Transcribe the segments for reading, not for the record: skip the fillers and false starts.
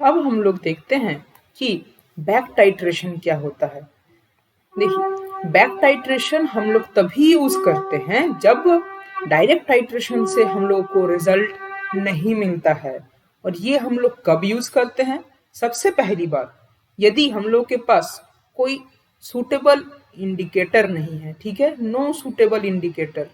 अब हम लोग देखते हैं कि बैक टाइट्रेशन क्या होता है। देखिए, बैक टाइट्रेशन हम लोग तभी यूज करते हैं जब डायरेक्ट टाइट्रेशन से हम लोग को रिजल्ट नहीं मिलता है। और ये हम लोग कब यूज करते हैं? सबसे पहली बात, यदि हम लोग के पास कोई सूटेबल इंडिकेटर नहीं है, ठीक है, नो सूटेबल इंडिकेटर,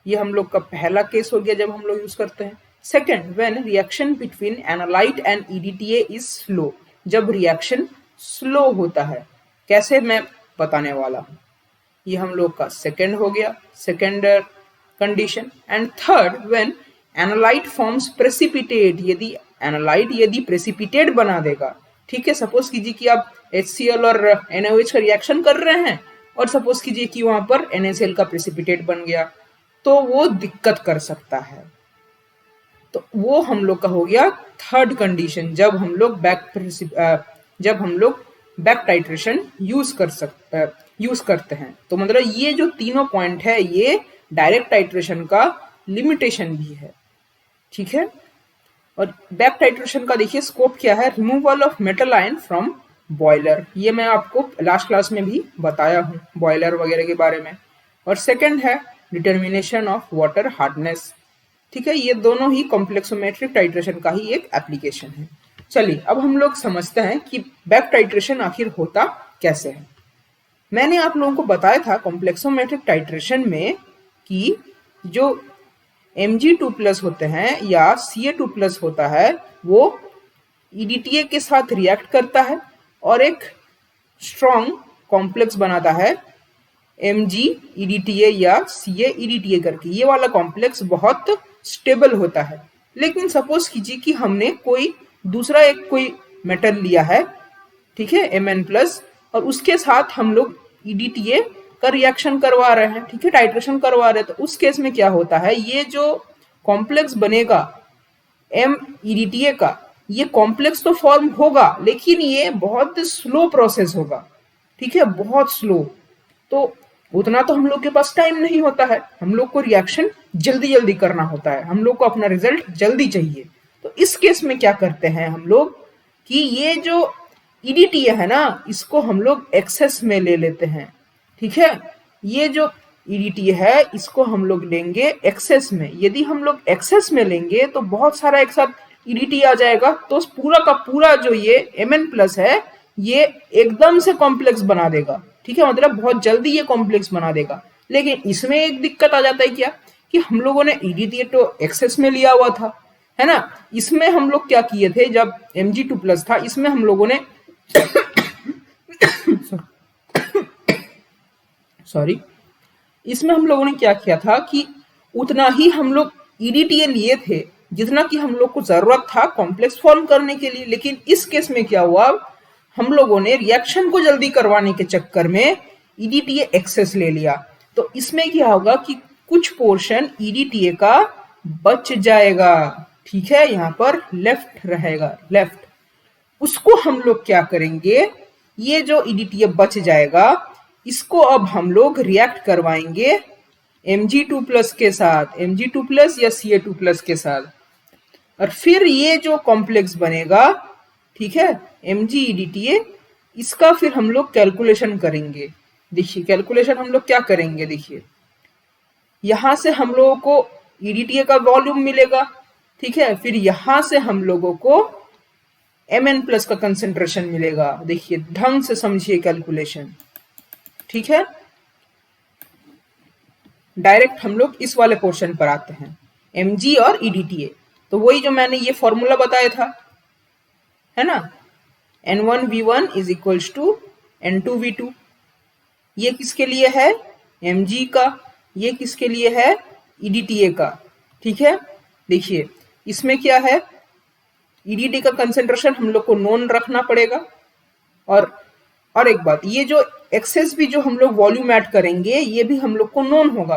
ये हम लोग का पहला केस हो गया जब हम लोग यूज करते हैं। Second, when reaction between analyte and EDTA is slow, जब रिएक्शन स्लो होता है। कैसे, मैं बताने वाला हूं। ये हम लोग का सेकेंड हो गया, second condition. And third, when analyte forms precipitate, यदि एनालाइट यदि प्रेसिपिटेट बना देगा, ठीक है, सपोज कीजिए कि आप HCl और NaOH का रिएक्शन कर रहे हैं और सपोज कीजिए कि वहां पर NaCl का प्रेसिपिटेट बन गया, तो वो दिक्कत कर सकता है। तो वो हम लोग का हो गया थर्ड कंडीशन, जब हम लोग बैक टाइट्रेशन यूज करते हैं। तो मतलब ये जो तीनों पॉइंट है, ये डायरेक्ट टाइट्रेशन का लिमिटेशन भी है, ठीक है। और बैक टाइट्रेशन का देखिए स्कोप क्या है, removal of metal ion from boiler, ये मैं आपको लास्ट क्लास में भी बताया हूँ बॉयलर वगैरह के बारे में। और सेकंड है डिटर्मिनेशन ऑफ वाटर हार्डनेस, ठीक है। ये दोनों ही कॉम्प्लेक्सोमेट्रिक टाइट्रेशन का ही एक एप्लीकेशन है। चलिए अब हम लोग समझते हैं कि बैक टाइट्रेशन आखिर होता कैसे है। मैंने आप लोगों को बताया था कॉम्प्लेक्सोमेट्रिक टाइट्रेशन में कि जो Mg2+ होते हैं या Ca2+ होता है, वो EDTA के साथ रिएक्ट करता है और एक स्ट्रॉन्ग कॉम्प्लेक्स बनाता है Mg-EDTA या Ca-EDTA करके। ये वाला कॉम्प्लेक्स बहुत स्टेबल होता है। लेकिन सपोज कीजिए कि हमने कोई दूसरा एक कोई मेटल लिया है, ठीक है, Mn+, और उसके साथ हम लोग EDTA का रिएक्शन करवा रहे हैं, ठीक है, टाइट्रेशन करवा रहे हैं। तो उस केस में क्या होता है, ये जो कॉम्प्लेक्स बनेगा M-EDTA का, ये कॉम्प्लेक्स तो फॉर्म होगा लेकिन ये बहुत स्लो प्रोसेस होगा, ठीक है, बहुत स्लो। तो उतना तो हम लोग के पास टाइम नहीं होता है, हम लोग को रिएक्शन जल्दी जल्दी करना होता है, हम लोग को अपना रिजल्ट जल्दी चाहिए। तो इस केस में क्या करते हैं हम लोग कि ये जो EDTA है ना, इसको हम लोग एक्सेस में ले लेते हैं, ठीक है। ये जो EDTA है इसको हम लोग लेंगे एक्सेस में। यदि हम लोग एक्सेस में लेंगे तो बहुत सारा एक साथ EDTA आ जाएगा, तो पूरा का पूरा जो ये Mn+ है, ये एकदम से कॉम्प्लेक्स बना देगा, ठीक है, मतलब बहुत जल्दी ये कॉम्प्लेक्स बना देगा। लेकिन इसमें एक दिक्कत आ जाता है क्या, कि हम लोगों ने EDTA तो एक्सेस में लिया हुआ था, है ना। इसमें हम लोग क्या किए थे, जब Mg2+ था, इसमें हम लोगों ने सॉरी, इसमें हम लोगों ने क्या किया था कि उतना ही हम लोग EDTA लिए थे जितना कि हम लोग को जरूरत था कॉम्प्लेक्स फॉर्म करने के लिए। लेकिन इस केस में क्या हुआ, हम लोगों ने रिएक्शन को जल्दी करवाने के चक्कर में EDTA एक्सेस ले लिया। तो इसमें क्या होगा कि कुछ पोर्शन EDTA का बच जाएगा, ठीक है, यहाँ पर लेफ्ट रहेगा, लेफ्ट। उसको हम लोग क्या करेंगे, ये जो EDTA बच जाएगा, इसको अब हम लोग रिएक्ट करवाएंगे Mg2+ के साथ, Mg2+ या Ca2+ के साथ। और फिर ये जो कॉम्प्लेक्स बनेगा, ठीक है, Mg-EDTA, इसका फिर हम लोग कैलकुलेशन करेंगे। देखिए कैलकुलेशन हम लोग क्या करेंगे, देखिए यहां से हम लोगों को EDTA का वॉल्यूम मिलेगा, ठीक है, फिर यहां से हम लोगों को Mn+ का कंसेंट्रेशन मिलेगा। देखिए ढंग से समझिए कैलकुलेशन, ठीक है। डायरेक्ट हम लोग इस वाले पोर्शन पर आते हैं, Mg और EDTA। तो वही जो मैंने ये फॉर्मूला बताया था, है ना, N1V1 is equals to N2V2। ये किसके लिए है, Mg का, ये किसके लिए है, EDTA का, ठीक है। देखिए इसमें क्या है, EDTA का कंसेंट्रेशन हम लोग को नोन रखना पड़ेगा। और एक बात, ये जो एक्सेस भी जो हम लोग वॉल्यूम ऐड करेंगे, ये भी हम लोग को नोन होगा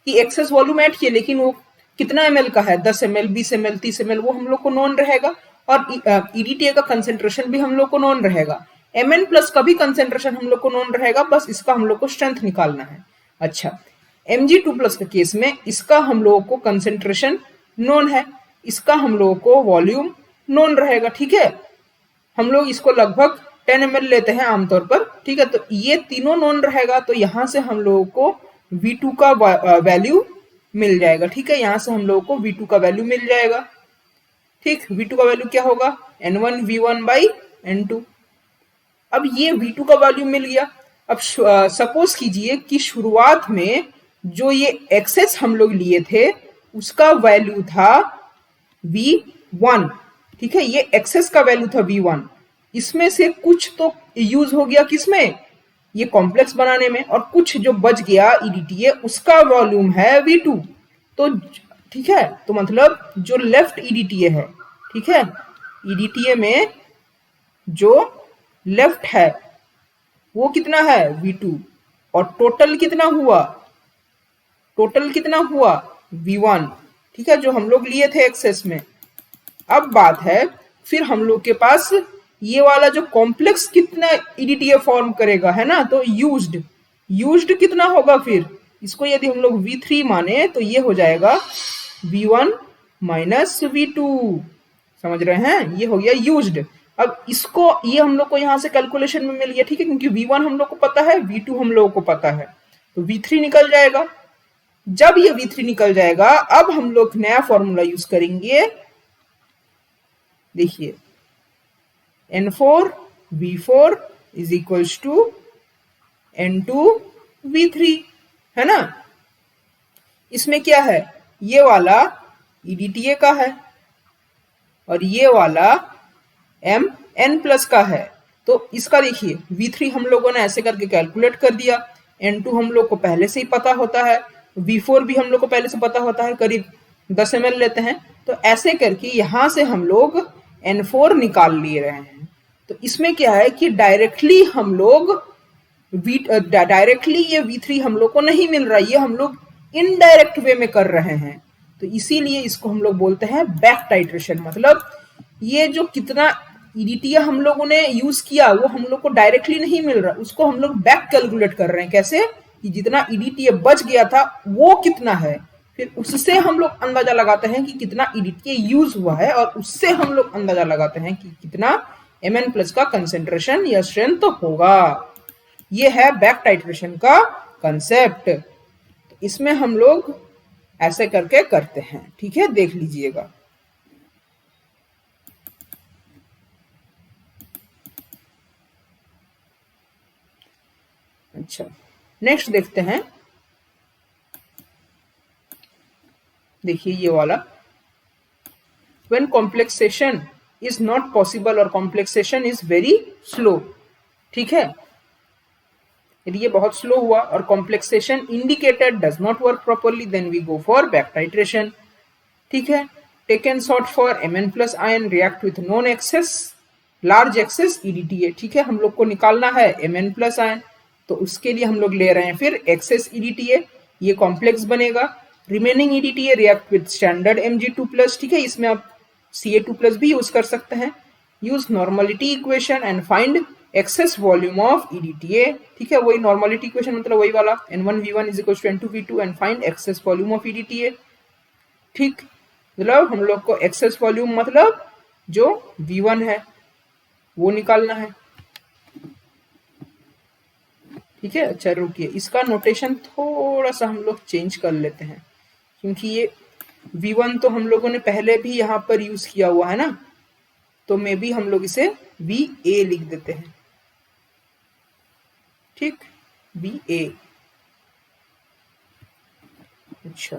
कि एक्सेस वॉल्यूम ऐड किए, लेकिन वो कितना ml का है, 10 ml, 20 ml, 30 ml, वो हम लोग को नोन रहेगा। और EDTA का कंसेंट्रेशन भी हम लोग को नोन रहेगा। Mn+ का भी कंसेंट्रेशन हम लोग को नोन रहेगा, बस इसका हम लोग को स्ट्रेंथ निकालना है। अच्छा, Mg2+ के केस में इसका हम लोगों को कंसेंट्रेशन नोन है, इसका हम लोगों को वॉल्यूम नोन रहेगा, ठीक है। हम लोग इसको लगभग 10 ml लेते हैं आमतौर पर, ठीक है। तो ये तीनों नॉन रहेगा तो यहाँ से हम लोगों को V2 का वैल्यू मिल जाएगा, ठीक है। यहाँ से हम लोगों को V2 का वैल्यू मिल जाएगा, ठीक। V2 का वैल्यू क्या होगा, N1V1/N2। अब ये V2 का वैल्यू मिल गया। अब सपोज कीजिए कि शुरुआत में जो ये एक्सेस हम लोग लिए थे उसका वैल्यू था V1, ठीक है। ये एक्सेस का वैल्यू था V1, इसमें से कुछ तो यूज हो गया किसमें, ये कॉम्प्लेक्स बनाने में, और कुछ जो बच गया EDTA उसका वॉल्यूम है V2। तो ठीक है, तो मतलब जो लेफ्ट EDTA है, ठीक है, EDTA में जो लेफ्ट है वो कितना है V2, और टोटल कितना हुआ, टोटल कितना हुआ V1, ठीक है, जो हम लोग लिए थे एक्सेस में। अब बात है फिर हम लोग के पास ये वाला जो कॉम्प्लेक्स कितना EDTA फॉर्म करेगा, है ना। तो यूज्ड कितना होगा, फिर इसको यदि हम लोग V3 माने तो ये हो जाएगा V1 माइनस V2, समझ रहे हैं, ये हो गया यूज्ड। अब इसको ये हम लोग को यहाँ से कैलकुलेशन में मिल गया, ठीक है, क्योंकि V1 हम लोग को पता है, V2 हम लोग को पता है, तो V3 निकल जाएगा। जब ये V3 निकल जाएगा अब हम लोग नया फॉर्मूला यूज करेंगे, देखिए N4V4 is equals to N2V3, है ना। इसमें क्या है, ये वाला EDTA का है और ये वाला Mn प्लस का है। तो इसका देखिए V3 हम लोगों ने ऐसे करके कैलकुलेट कर दिया, N2 हम लोग को पहले से ही पता होता है, V4 भी हम लोग को पहले से पता होता है, करीब 10 ml लेते हैं। तो ऐसे करके यहाँ से हम लोग N4 निकाल लिए रहे हैं। तो इसमें क्या है कि डायरेक्टली हम लोग डायरेक्टली ये V3 हम लोग को नहीं मिल रहा, ये हम लोग इनडायरेक्ट वे में कर रहे हैं। तो इसीलिए इसको हम लोग बोलते हैं बैक टाइट्रेशन। मतलब ये जो कितना EDTA हम लोगों ने यूज किया वो हम लोग को डायरेक्टली नहीं मिल रहा, उसको हम लोग बैक कैलकुलेट कर रहे हैं। कैसे, कि जितना EDTA बच गया था वो कितना है, फिर उससे हम लोग अंदाजा लगाते हैं कि कितना EDTA यूज हुआ है, और उससे हम लोग अंदाजा लगाते हैं कि कितना Mn प्लस का कंसेंट्रेशन या स्ट्रेंथ होगा। ये है बैक टाइट्रेशन का कंसेप्ट। तो इसमें हम लोग ऐसे करके करते हैं, ठीक है, देख लीजिएगा। अच्छा, नेक्स्ट देखते हैं, देखिए ये वाला when complexation is not possible और complexation is very slow, ठीक है। यदि ये बहुत स्लो हुआ और complexation indicated does not work properly then we go for back titration, ठीक है। Taken sort for Mn plus ion react with non excess large excess EDTA, ठीक है। हम लोग को निकालना है Mn प्लस आयन, तो उसके लिए हम लोग ले रहे हैं फिर एक्सेस EDTA, ये कॉम्प्लेक्स बनेगा। Remaining EDTA react with standard Mg2+, ठीक है। इसमें आप Ca2+ भी यूज कर सकते हैं। Use normality equation and find excess volume of EDTA, ठीक है। वही नॉर्मलिटी इक्वेशन मतलब वही वाला N1V1 is equal to N2V2 and find excess volume of EDTA, ठीक। मतलब हम लोग को एक्सेस वॉल्यूम मतलब जो V1 है वो निकालना है, ठीक है। अच्छा रुकिए, इसका नोटेशन थोड़ा सा हम लोग चेंज कर लेते हैं, क्योंकि ये V1 तो हम लोगों ने पहले भी यहाँ पर यूज किया हुआ है ना, तो मे बी हम लोग इसे VA लिख देते हैं, ठीक, VA। अच्छा,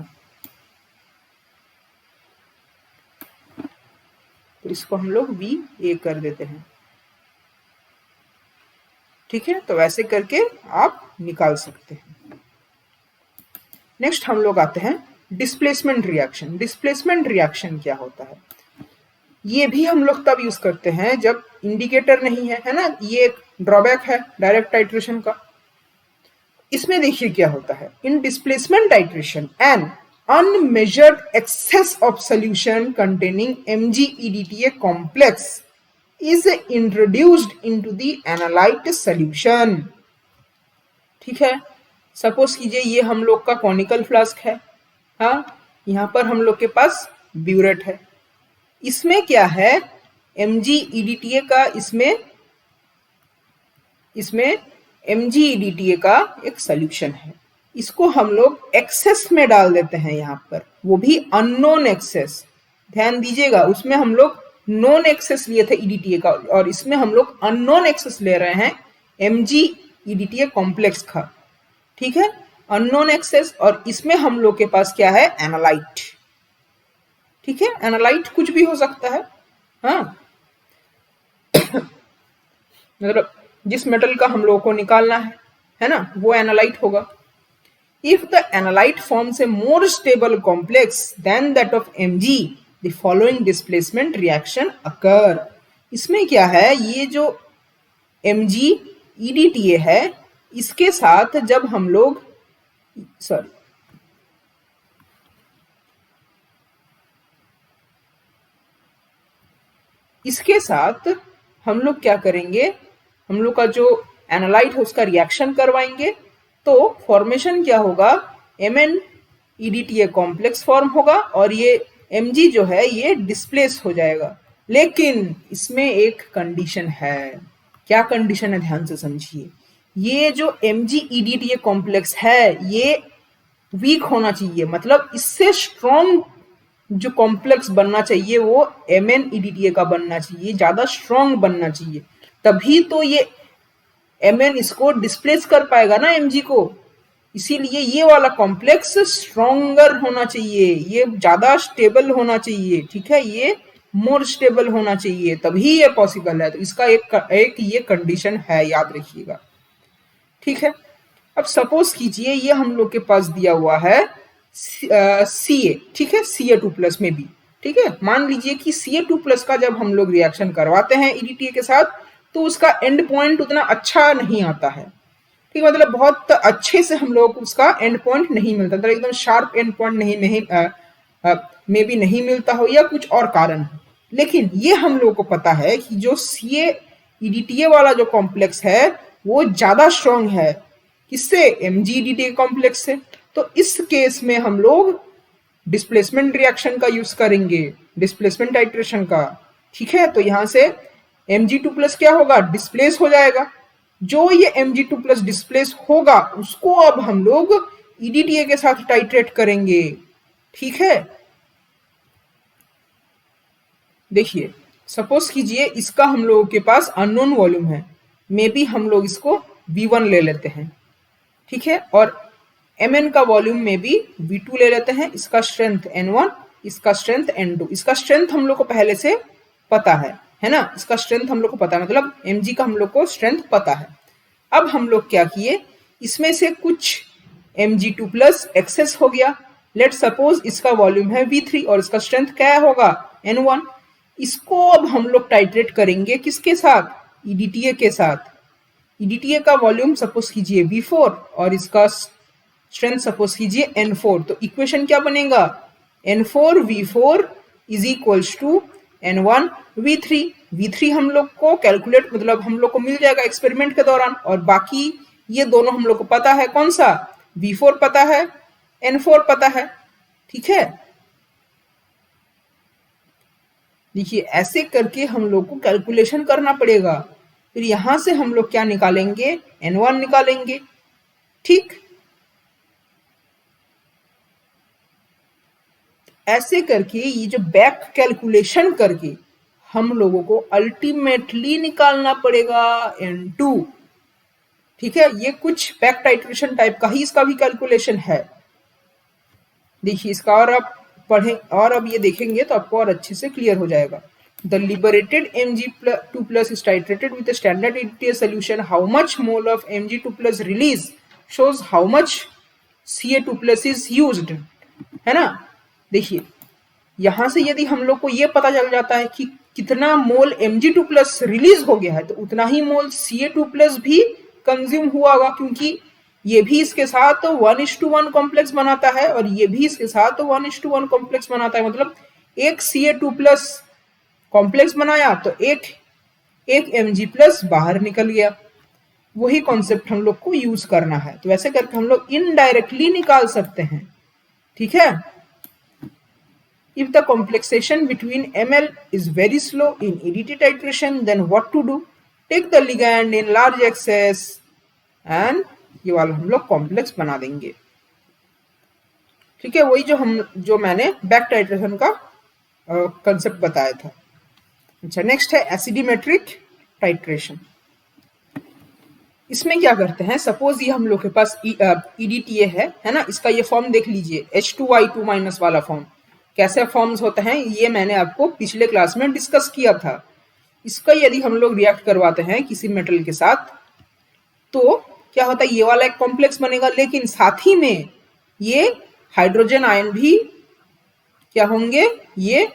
तो इसको हम लोग VA कर देते हैं, ठीक है। तो वैसे करके आप निकाल सकते हैं। नेक्स्ट हम लोग आते हैं डिस्प्लेसमेंट रिएक्शन। डिस्प्लेसमेंट रिएक्शन क्या होता है, ये भी हम लोग तब यूज करते हैं जब इंडिकेटर नहीं है ना। ये एक ड्रॉबैक है डायरेक्ट टाइट्रेशन का। इसमें देखिए क्या होता है, in displacement titration an unmeasured excess of solution containing Mg-EDTA complex is introduced into the analyte solution, ठीक है। सपोज कीजिए ये हम लोग का कॉनिकल फ्लास्क है, हाँ, यहाँ पर हम लोग के पास ब्यूरेट है। इसमें क्या है MgEDTA का इसमें MgEDTA का एक सोल्यूशन है। इसको हम लोग एक्सेस में डाल देते हैं यहाँ पर, वो भी अननोन एक्सेस। ध्यान दीजिएगा, उसमें हम लोग नॉन एक्सेस लिए थे EDTA का, और इसमें हम लोग अननोन एक्सेस ले रहे हैं MgEDTA कॉम्प्लेक्स का। ठीक है, अननोन एक्सेस, और इसमें हम लोग के पास क्या है, एनालाइट। ठीक है, एनालाइट कुछ भी हो सकता है, हाँ मतलब जिस मेटल का हम लोगों को निकालना है ना, वो एनालाइट होगा। If the analyte forms a more stable complex than that of Mg, the following displacement reaction occur. इसमें क्या है, ये जो MgEDTA है, इसके साथ जब हम लोग इसके साथ हम लोग क्या करेंगे, हम लोग का जो एनालाइट है उसका रिएक्शन करवाएंगे, तो फॉर्मेशन क्या होगा, MnEDTA कॉम्प्लेक्स फॉर्म होगा, और ये Mg जो है ये डिस्प्लेस हो जाएगा। लेकिन इसमें एक कंडीशन है। क्या कंडीशन है, ध्यान से समझिए। ये जो MgEDTA कॉम्प्लेक्स है ये वीक होना चाहिए, मतलब इससे स्ट्रॉन्ग जो कॉम्प्लेक्स बनना चाहिए वो MnEDTA का बनना चाहिए, ज्यादा स्ट्रॉन्ग बनना चाहिए, तभी तो ये Mn इसको डिस्प्लेस कर पाएगा ना Mg को। इसीलिए ये वाला कॉम्प्लेक्स स्ट्रॉन्गर होना चाहिए, ये ज्यादा स्टेबल होना चाहिए। ठीक है, ये मोर स्टेबल होना चाहिए, तभी ये पॉसिबल है। तो इसका एक ये कंडीशन है, याद रखिएगा। ठीक है, अब सपोज कीजिए ये हम लोग के पास दिया हुआ है Ca, ठीक है, Ca2+ में भी। ठीक है, मान लीजिए कि Ca2+ का जब हम लोग रिएक्शन करवाते हैं EDTA के साथ, तो उसका एंड पॉइंट उतना अच्छा नहीं आता है। ठीक, मतलब बहुत अच्छे से हम लोग उसका एंड पॉइंट नहीं मिलता, मतलब एकदम शार्प एंड पॉइंट नहीं में भी नहीं मिलता हो, या कुछ और कारण हो। लेकिन ये हम लोग को पता है कि जो Ca-EDTA वाला जो कॉम्प्लेक्स है वो ज्यादा स्ट्रॉन्ग है, किससे, MgEDTA कॉम्प्लेक्स से। तो इस केस में हम लोग डिस्प्लेसमेंट रिएक्शन का यूज करेंगे, डिस्प्लेसमेंट टाइट्रेशन का। ठीक है, तो यहां से Mg2+ क्या होगा, डिस्प्लेस हो जाएगा। जो ये Mg2+ डिस्प्लेस होगा उसको अब हम लोग EDTA के साथ टाइट्रेट करेंगे। ठीक है, देखिए सपोज कीजिए इसका हम लोगों के पास अननोन वॉल्यूम है, मे बी हम लोग इसको V1 ले लेते हैं। ठीक है, और Mn का वॉल्यूम में भी V2 ले लेते हैं, इसका स्ट्रेंथ N1, इसका स्ट्रेंथ N2। इसका स्ट्रेंथ हम लोग को पहले से पता है ना, इसका स्ट्रेंथ हम लोग को पता है, मतलब Mg का हम लोग को स्ट्रेंथ पता है। अब हम लोग क्या किए, इसमें से कुछ Mg2+ एक्सेस हो गया। लेट सपोज इसका वॉल्यूम है V3 और इसका स्ट्रेंथ क्या होगा, N1। इसको अब हम लोग टाइट्रेट करेंगे किसके साथ, EDTA के साथ। EDTA का वॉल्यूम सपोज कीजिए V4 और इसका स्ट्रेंथ सपोज कीजिए N4। तो इक्वेशन क्या बनेगा, N4V4 is equals to N1V3। V3 हम लोग को कैलकुलेट, मतलब हम लोग को मिल जाएगा एक्सपेरिमेंट के दौरान, और बाकी ये दोनों हम लोग को पता है, कौन सा, V4 पता है, N4 पता है। ठीक है, देखिए ऐसे करके हम लोग को कैलकुलेशन करना पड़ेगा। फिर यहां से हम लोग क्या निकालेंगे, N1 निकालेंगे। ठीक, ऐसे करके ये जो बैक कैलकुलेशन करके हम लोगों को अल्टीमेटली निकालना पड़ेगा N2। ठीक है, ये कुछ बैक टाइट्रेशन टाइप का ही इसका भी कैलकुलेशन है। देखिए इसका और आप पढ़ें और अब ये देखेंगे तो आपको और अच्छे से क्लियर हो जाएगा। The liberated Mg2+ is titrated with a standard EDTA solution. How much mole of Mg2+ release shows how much Ca2+ is used, है ना। देखिए यहां से यदि हम लोग को ये पता चल जाता है कि कितना मोल Mg2+ रिलीज हो गया है, तो उतना ही मोल Ca2+ भी कंज्यूम हुआ होगा, क्योंकि ये भी इसके साथ 1:1 कॉम्प्लेक्स बनाता है और ये भी इसके साथ 1:1 कॉम्प्लेक्स बनाता है। मतलब एक Ca2+ कॉम्प्लेक्स बनाया तो एक Mg+ बाहर निकल गया। वही कॉन्सेप्ट हम लोग को यूज करना है, तो वैसे करके हम लोग इनडायरेक्टली निकाल सकते हैं। ठीक है, If the complexation between ml is very slow in EDT titration, then what to do? Take the ligand in large excess and ये वाला हम लोग कॉम्प्लेक्स बना देंगे। ठीक है, वही जो मैंने बैक टाइट्रेशन का कंसेप्ट बताया था। अच्छा, नेक्स्ट है एसिडिमेट्रिक टाइट्रेशन। इसमें क्या करते हैं, सपोज ये हम लोग के पास EDTA है ना, इसका ये फॉर्म देख लीजिए, H2I2- वाला फॉर्म। कैसे फॉर्म्स होते हैं ये मैंने आपको पिछले क्लास में डिस्कस किया था। इसका यदि हम लोग रिएक्ट करवाते हैं किसी मेटल के साथ तो क्या होता है, ये वाला एक कॉम्प्लेक्स बनेगा, लेकिन साथ ही में ये हाइड्रोजन आयन भी क्या होंगे, ये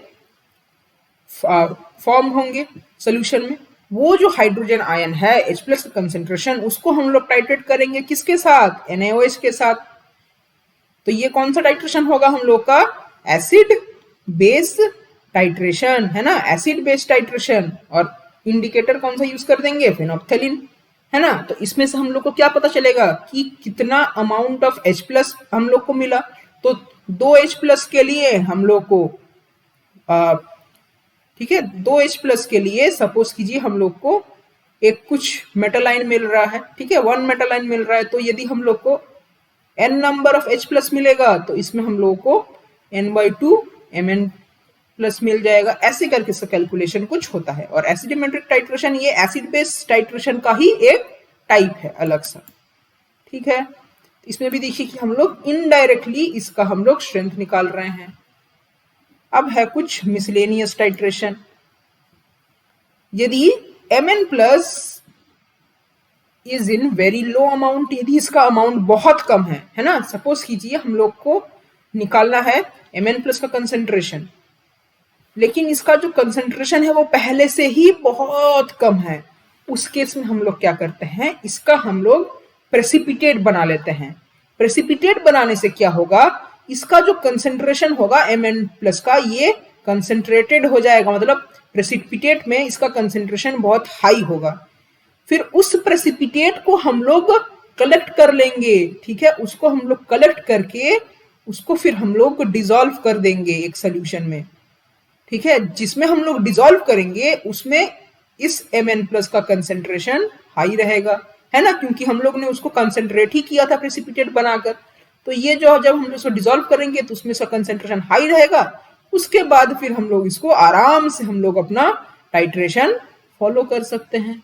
फॉर्म होंगे सोल्यूशन में। वो जो हाइड्रोजन आयन है H+ कंसेंट्रेशन, उसको हम लोग टाइट्रेट करेंगे किसके साथ, NaOH के साथ। तो ये कौन सा टाइट्रेशन होगा हम लोग का, एसिड बेस टाइट्रेशन है ना, एसिड बेस टाइट्रेशन। और इंडिकेटर कौन सा यूज कर देंगे, फेनोप्थेलिन है ना। तो इसमें से हम लोग को क्या पता चलेगा कि कितना अमाउंट ऑफ H+ हम लोग को मिला। तो 2 H+ के लिए हम लोग को ठीक है, 2 H+ के लिए सपोज कीजिए हम लोग को एक कुछ मेटल आयन मिल रहा है, ठीक है, 1 मेटल आयन मिल रहा है। तो यदि हम लोग को n नंबर ऑफ H+ मिलेगा तो इसमें हम लोगों को n/2 Mn+ मिल जाएगा। ऐसे करके इसका कैलकुलेशन कुछ होता है। और एसिडिमेट्रिक टाइट्रेशन ये एसिड बेस टाइट्रेशन का ही एक टाइप है अलग सा। ठीक है, इसमें भी देखिए कि हम लोग इनडायरेक्टली इसका हम लोग स्ट्रेंथ निकाल रहे हैं। अब है कुछ मिसलेनियस टाइट्रेशन। यदि Mn+ is in very low amount, यदि इसका अमाउंट बहुत कम है ना, सपोज कीजिए हम लोग को निकालना है Mn+ का कंसेंट्रेशन, लेकिन इसका जो कंसेंट्रेशन है वो पहले से ही बहुत कम है। उस केस में हम लोग क्या करते हैं, इसका हम लोग प्रेसिपिटेट बना लेते हैं। प्रेसिपिटेट बनाने से क्या होगा, इसका जो कंसेंट्रेशन होगा Mn+ का, ये कंसेंट्रेटेड हो जाएगा, मतलब प्रेसिपिटेट में इसका कंसेंट्रेशन बहुत हाई होगा। फिर उस प्रेसिपिटेट को हम लोग कलेक्ट कर लेंगे, ठीक है, उसको हम लोग कलेक्ट करके उसको फिर हम लोग डिसॉल्व कर देंगे एक सोल्यूशन में, ठीक है। जिसमें हम लोग डिसॉल्व करेंगे उसमें इस Mn+ का कंसेंट्रेशन हाई रहेगा, है ना, क्योंकि हम लोग ने उसको कंसेंट्रेट ही किया था प्रेसिपिटेट बनाकर। तो ये जो जब हम इसको डिसॉल्व करेंगे तो उसमें इसका कंसेंट्रेशन हाई रहेगा। उसके बाद फिर हम लोग इसको आराम से हम लोग अपना टाइट्रेशन फॉलो कर सकते हैं।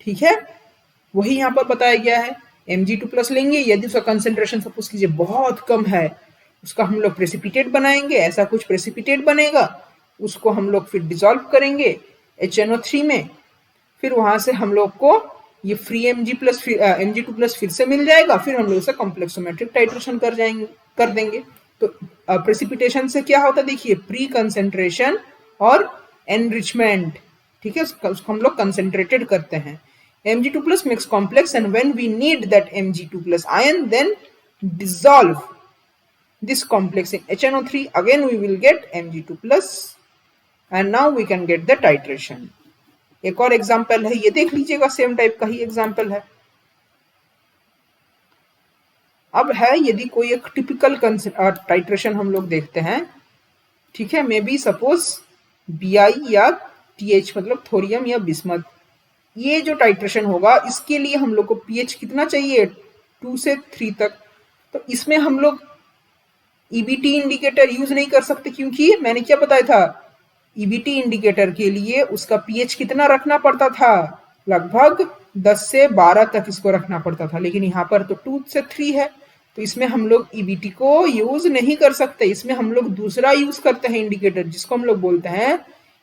ठीक है, वही यहाँ पर बताया गया है। Mg2+ लेंगे, यदि उसका कंसेंट्रेशन सपोज कीजिए बहुत कम है, उसका हम लोग प्रेसिपिटेट बनाएंगे, ऐसा कुछ प्रेसिपिटेट बनेगा, उसको हम लोग फिर डिसॉल्व करेंगे HNO3 में। फिर वहां से हम लोग को ये फ्री Mg2+ फिर से मिल जाएगा। फिर हम लोग इसे कॉम्प्लेक्सोमेट्रिक टाइट्रेशन कर देंगे। तो प्रेसिपिटेशन से क्या होता है, देखिए, प्री कंसेंट्रेशन और एनरिचमेंट, ठीक है, उसको हम लोग कंसेंट्रेटेड करते हैं। Mg2+ makes complex, and when we need that Mg2+ ion, then dissolve this complex in HNO3. Again we will get Mg2+, and now we can get the titration. एक और एग्जाम्पल है, ये देख लीजिएगा, सेम टाइप का ही example है। अब है यदि कोई एक टिपिकल टाइट्रेशन हम लोग देखते हैं, ठीक है, मे बी सपोज Bi या TH, मतलब थोरियम या बिस्मथ। ये जो टाइट्रेशन होगा इसके लिए हम लोग को pH कितना चाहिए, 2 से 3 तक। तो इसमें हम लोग EBT इंडिकेटर यूज नहीं कर सकते, क्योंकि मैंने क्या बताया था, EBT इंडिकेटर के लिए उसका pH कितना रखना पड़ता था, लगभग 10 से 12 तक इसको रखना पड़ता था। लेकिन यहाँ पर तो 2 से 3 है, तो इसमें हम लोग EBT को यूज नहीं कर सकते। इसमें हम लोग दूसरा यूज करते हैं इंडिकेटर, जिसको हम लोग बोलते हैं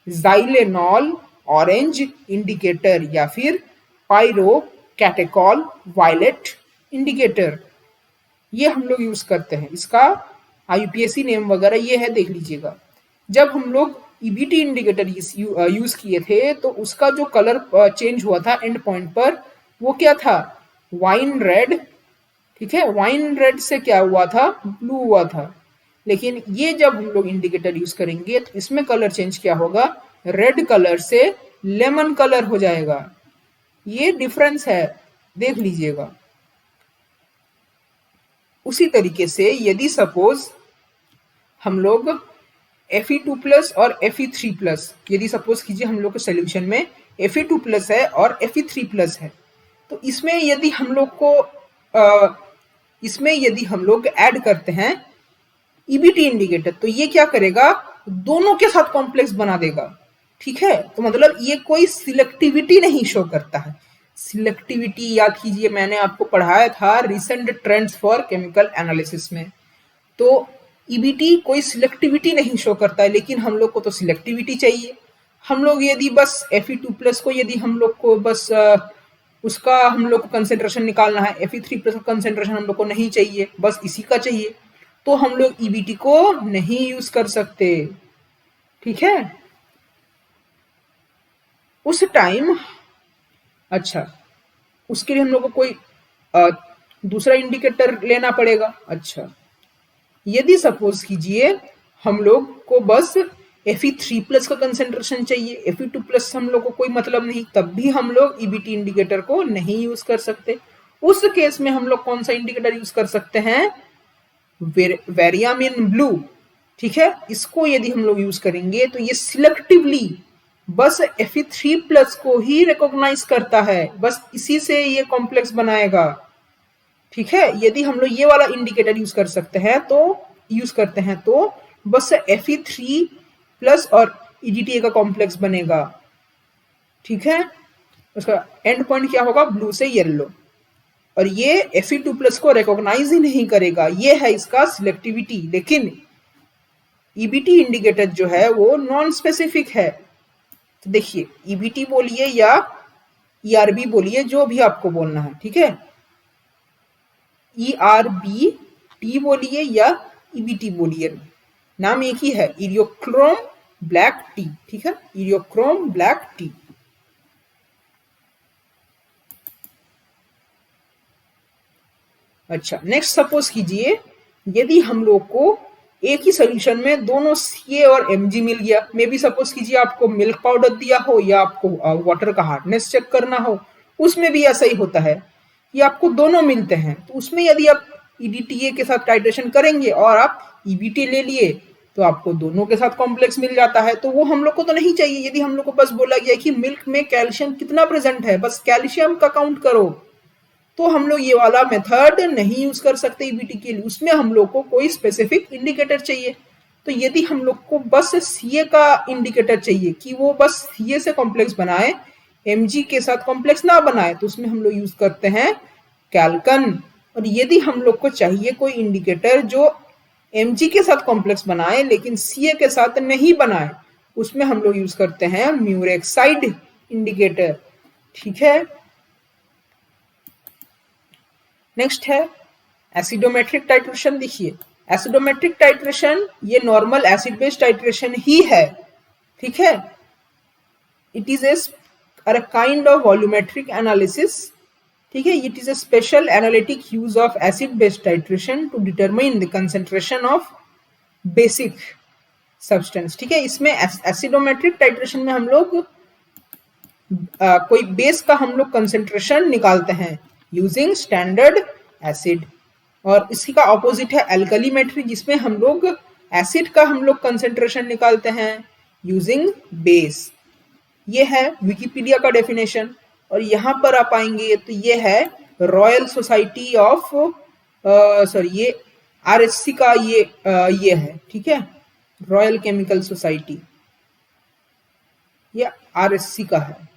ज़ाइलेनॉल ऑरेंज इंडिकेटर या फिर पायरो कैटेकॉल वायलेट इंडिकेटर। ये हम लोग यूज करते हैं। इसका IUPAC नेम वगैरह ये है, देख लीजिएगा। जब हम लोग EBT इंडिकेटर यूज किए थे तो उसका जो कलर चेंज हुआ था एंड पॉइंट पर, वो क्या था, वाइन रेड, ठीक है, वाइन रेड से क्या हुआ था, ब्लू हुआ था। लेकिन ये जब हम लोग इंडिकेटर यूज करेंगे तो इसमें कलर चेंज क्या होगा, रेड कलर से लेमन कलर हो जाएगा। ये डिफरेंस है, देख लीजिएगा। उसी तरीके से यदि सपोज हम लोग Fe2+ और Fe3+, यदि सपोज कीजिए हम लोग के सोल्यूशन में Fe2+ है और Fe3+ है, तो इसमें यदि हम लोग को इसमें यदि हम लोग ऐड करते हैं ईबीटी इंडिकेटर, तो ये क्या करेगा, दोनों के साथ कॉम्प्लेक्स बना देगा। ठीक है, तो मतलब ये कोई सिलेक्टिविटी नहीं शो करता है। सिलेक्टिविटी याद कीजिए, मैंने आपको पढ़ाया था recent trends for chemical analysis में। तो ईबीटी कोई सिलेक्टिविटी नहीं शो करता है, लेकिन हम लोग को तो सिलेक्टिविटी चाहिए। हम लोग यदि बस Fe2+ को यदि हम लोग को बस उसका हम लोग को कंसेंट्रेशन निकालना है, Fe3+ का कंसेंट्रेशन हम लोग को नहीं चाहिए, बस इसी का चाहिए, तो हम लोग ईबीटी को नहीं यूज कर सकते। ठीक है, उस टाइम अच्छा उसके लिए हम लोग को कोई दूसरा इंडिकेटर लेना पड़ेगा। अच्छा, यदि सपोज कीजिए हम लोग को बस Fe3+ का कंसेंट्रेशन चाहिए, Fe2+ हम लोग को कोई मतलब नहीं, तब भी हम लोग ईबीटी इंडिकेटर को नहीं यूज कर सकते। उस केस में हम लोग कौन सा इंडिकेटर यूज कर सकते हैं, वेरियामिन ब्लू। ठीक है, इसको यदि हम लोग यूज करेंगे तो ये सिलेक्टिवली बस Fe3+ को ही रिकॉग्नाइज करता है, बस इसी से ये कॉम्प्लेक्स बनाएगा। ठीक है, यदि हम लोग ये वाला इंडिकेटर यूज कर सकते हैं तो यूज करते हैं तो बस Fe3+ और EDTA का कॉम्प्लेक्स बनेगा। ठीक है, उसका एंड पॉइंट क्या होगा, ब्लू से येलो, और ये Fe2+ को रिकॉग्नाइज ही नहीं करेगा। ये है इसका सिलेक्टिविटी। लेकिन ईबीटी इंडिकेटर जो है वो नॉन स्पेसिफिक है। तो देखिए, ईबीटी बोलिए या ईआरबी बोलिए, जो भी आपको बोलना है। ठीक है, ERBT बोलिए या ईबीटी बोलिए, नाम एक ही है, इरियोक्रोम ब्लैक टी। ठीक है, इरियोक्रोम ब्लैक टी। अच्छा, नेक्स्ट सपोज कीजिए यदि हम लोग को एक ही सोल्यूशन में दोनों Ca और Mg मिल गया, मे बी सपोज कीजिए आपको मिल्क पाउडर दिया हो या आपको वाटर का हार्डनेस चेक करना हो, उसमें भी ऐसा ही होता है कि आपको दोनों मिलते हैं। तो उसमें यदि आप EDTA के साथ टाइट्रेशन करेंगे और आप EBT ले लिए, तो आपको दोनों के साथ कॉम्प्लेक्स मिल जाता है। तो वो हम लोग को तो नहीं चाहिए। यदि हम लोग को बस बोला गया कि मिल्क में कैल्शियम कितना प्रेजेंट है, बस कैल्शियम का काउंट करो, तो हम लोग ये वाला मेथड नहीं यूज कर सकते ईबीटी के लिए। उसमें हम लोग को कोई स्पेसिफिक इंडिकेटर चाहिए। तो यदि हम लोग को बस सीए का इंडिकेटर चाहिए कि वो बस सीए से कॉम्प्लेक्स बनाए, एमजी के साथ कॉम्प्लेक्स ना बनाए, तो उसमें हम लोग यूज करते हैं कैल्कन। और यदि हम लोग को चाहिए कोई इंडिकेटर जो एमजी के साथ कॉम्प्लेक्स बनाए लेकिन सीए के साथ नहीं बनाए, उसमें हम लोग यूज करते हैं म्यूरेक्साइड इंडिकेटर। ठीक है, नेक्स्ट है एसिडोमेट्रिक टाइट्रेशन। देखिए, एसिडोमेट्रिक टाइट्रेशन ये नॉर्मल एसिड बेस टाइट्रेशन ही है। ठीक है, it is a kind of volumetric analysis. ठीक है, it is a special analytic use of acid based titration to determine the concentration of basic substance. ठीक है, इसमें एसिडोमेट्रिक टाइट्रेशन में हम लोग कोई बेस का हम लोग कंसेंट्रेशन निकालते हैं यूजिंग स्टैंडर्ड एसिड, और इसी का ऑपोजिट है एल्कलीमेट्री, जिसमें हम लोग एसिड का हम लोग कंसेंट्रेशन निकालते हैं यूजिंग बेस। ये है विकिपीडिया का डेफिनेशन। और यहाँ पर आप आएंगे तो ये है रॉयल सोसाइटी ऑफ सॉरी ये आरएससी का ये है। ठीक है, रॉयल केमिकल सोसाइटी, ये आरएससी का है।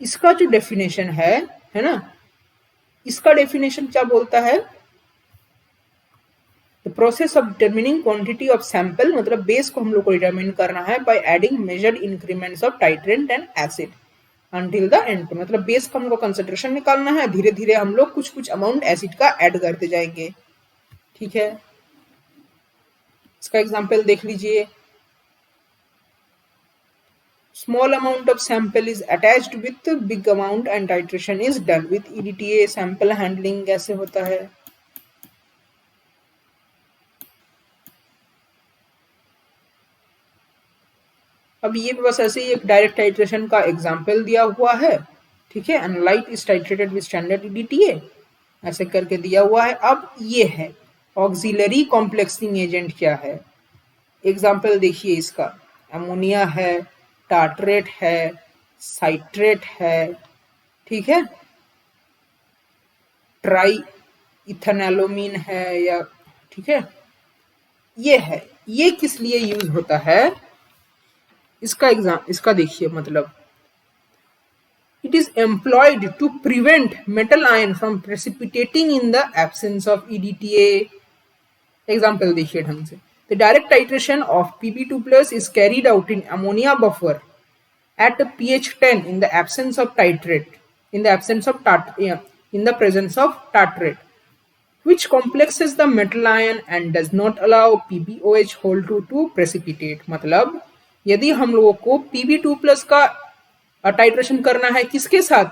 इसका जो डेफिनेशन है ना, इसका डेफिनेशन क्या बोलता है, the process of determining quantity of sample, मतलब बेस को हम लोग को डिटर्मिन करना है by adding measured increments of titrant and acid until the end. मतलब बेस का हम लोग कंसेंट्रेशन निकालना है, धीरे धीरे हम लोग कुछ कुछ अमाउंट एसिड का ऐड करते जाएंगे। ठीक है, इसका एग्जांपल देख लीजिए। Small amount of sample is attached with big amount and titration is done with EDTA। sample handling कैसे होता है, अब ये बस ऐसे ही एक डायरेक्ट टाइट्रेशन का एग्जांपल दिया हुआ है। ठीक है, analyte is titrated with standard EDTA, ऐसे करके दिया हुआ है। अब ये है ऑक्सिलरी कॉम्प्लेक्सिंग एजेंट क्या है, एग्जाम्पल देखिए इसका, अमोनिया है, टार्ट्रेट है, साइट्रेट है, ठीक है, ट्राई इथेनॉलोमीन है, या ठीक है, ये है। ये किस लिए यूज होता है, इसका देखिए मतलब, it is employed to prevent metal ion from precipitating in the absence of EDTA। Example देखिए ढंग से, the direct titration of Pb2 plus is carried out in ammonia buffer at pH 10 in the absence of titrate, in the presence of tartrate, which complexes the metal ion and does not allow PbOH whole to precipitate। मतलब यदि हम लोगों को Pb2 plus का titration करना है किसके साथ,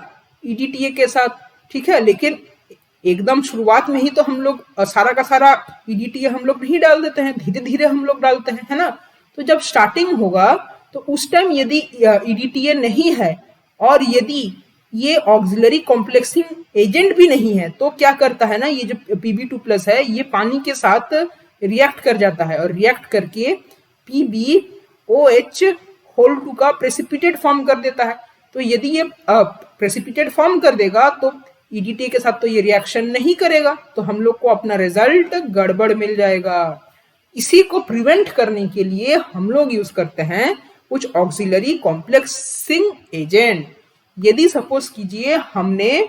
EDTA के साथ, ठीक है, लेकिन एकदम शुरुआत में ही तो हम लोग सारा का सारा EDTA हम लोग नहीं डाल देते हैं, धीरे धीरे हम लोग डालते हैं, है ना। तो जब स्टार्टिंग होगा तो उस टाइम यदि EDTA नहीं है और यदि ये ऑक्सिलरी कॉम्प्लेक्सिंग एजेंट भी नहीं है तो क्या करता है ना, ये जो Pb2 प्लस है ये पानी के साथ रिएक्ट कर जाता है और रिएक्ट करके PbOH होल 2 का प्रेसिपिटेट फॉर्म कर देता है। तो यदि ये प्रेसिपिटेट फॉर्म कर देगा तो EDTA के साथ तो ये रिएक्शन नहीं करेगा, तो हम लोग को अपना रिजल्ट गड़बड़ मिल जाएगा। इसी को प्रिवेंट करने के लिए हम लोग यूज करते हैं कुछ ऑक्सिलरी कॉम्प्लेक्सिंग एजेंट। यदि सपोज कीजिए हमने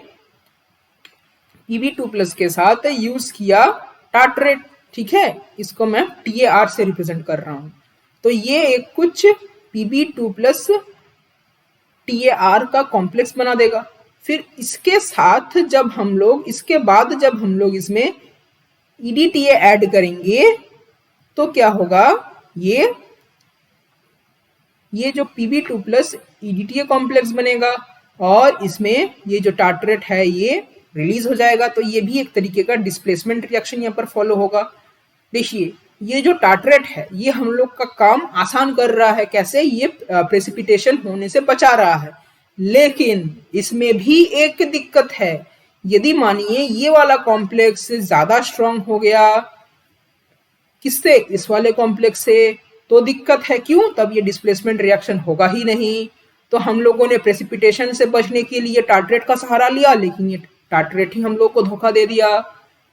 Pb2 प्लस के साथ यूज किया टार्ट्रेट, ठीक है, इसको मैं TAR से रिप्रेजेंट कर रहा हूं, तो ये एक कुछ Pb2 प्लस TAR का कॉम्प्लेक्स बना देगा। फिर इसके साथ जब हम लोग, इसके बाद जब हम लोग इसमें EDTA ऐड करेंगे तो क्या होगा, ये जो Pb2 प्लस EDTA कॉम्प्लेक्स बनेगा और इसमें ये जो टार्ट्रेट है ये रिलीज हो जाएगा। तो ये भी एक तरीके का डिस्प्लेसमेंट रिएक्शन यहाँ पर फॉलो होगा। देखिए ये जो टार्ट्रेट है ये हम लोग का काम आसान कर रहा है, कैसे, ये प्रेसिपिटेशन होने से बचा रहा है। लेकिन इसमें भी एक दिक्कत है, यदि मानिए ये वाला कॉम्प्लेक्स ज्यादा स्ट्रांग हो गया किससे, इस वाले कॉम्प्लेक्स से, तो दिक्कत है। क्यों, तब ये डिस्प्लेसमेंट रिएक्शन होगा ही नहीं। तो हम लोगों ने प्रेसिपिटेशन से बचने के लिए टार्ट्रेट का सहारा लिया, लेकिन ये टार्ट्रेट ही हम लोग को धोखा दे दिया।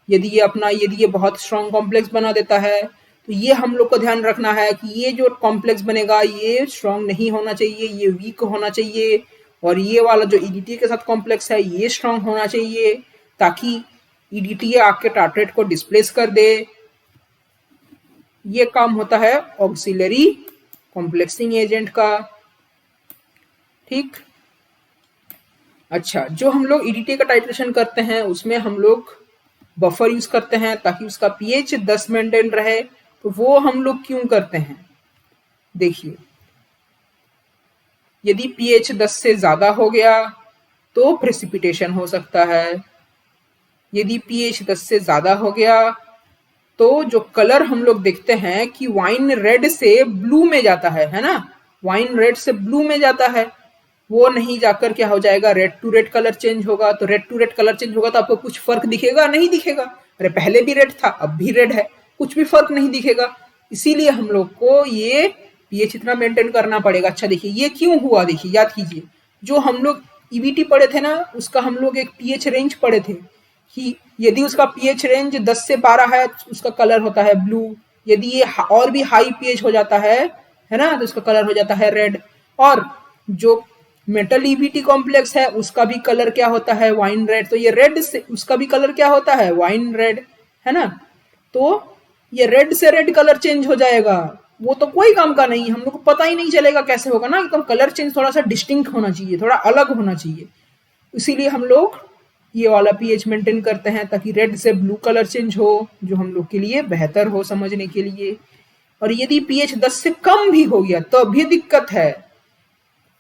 यदि ये बहुत स्ट्रांग कॉम्प्लेक्स बना देता है तो ये हम लोग को ध्यान रखना है कि ये जो कॉम्प्लेक्स बनेगा ये स्ट्रांग नहीं होना चाहिए, ये वीक होना चाहिए, और ये वाला जो EDTA के साथ कॉम्प्लेक्स है ये स्ट्रांग होना चाहिए, ताकि EDTA आके टार्ट्रेट को डिस्प्लेस कर दे। ये काम होता है ऑक्सिलरी कॉम्प्लेक्सिंग एजेंट का, ठीक। अच्छा, जो हम लोग EDTA का टाइट्रेशन करते हैं उसमें हम लोग बफर यूज करते हैं ताकि उसका pH 10 मेंटेन रहे। तो वो हम लोग क्यों करते हैं, देखिए यदि pH 10 से ज्यादा हो गया तो प्रेसिपिटेशन हो सकता है। यदि pH 10 से ज्यादा हो गया तो जो कलर हम लोग देखते हैं कि वाइन रेड से ब्लू में जाता है ना, वाइन रेड से ब्लू में जाता है, वो नहीं जाकर क्या हो जाएगा, red to red colour change होगा। तो red to red colour change होगा तो आपको कुछ फर्क दिखेगा, नहीं दिखेगा। अरे पहले भी रेड था अब भी रेड है, कुछ भी फर्क नहीं दिखेगा। इसीलिए हम लोग को ये pH इतना मेंटेन करना पड़ेगा। अच्छा देखिए ये क्यों हुआ, देखिए याद कीजिए, जो हम लोग EBT पढ़े थे ना उसका हम लोग एक pH रेंज पढ़े थे कि यदि उसका pH रेंज 10 से 12 है उसका कलर होता है ब्लू, यदि ये और भी हाई pH हो जाता है ना, तो उसका कलर हो जाता है रेड। और जो मेटल EBT कॉम्प्लेक्स है उसका भी कलर क्या होता है, वाइन रेड। तो ये रेड से उसका भी कलर क्या होता है, वाइन रेड, है ना। तो ये रेड से रेड कलर चेंज हो जाएगा, वो तो कोई काम का नहीं, हम लोग को पता ही नहीं चलेगा कैसे होगा ना, एकदम कलर चेंज थोड़ा सा डिस्टिंक्ट होना चाहिए, थोड़ा अलग होना चाहिए। इसीलिए हम लोग ये वाला pH मेंटेन करते हैं ताकि रेड से ब्लू कलर चेंज हो, जो हम लोग के लिए बेहतर हो समझने के लिए। और यदि pH 10 से कम भी हो गया तो भी दिक्कत है,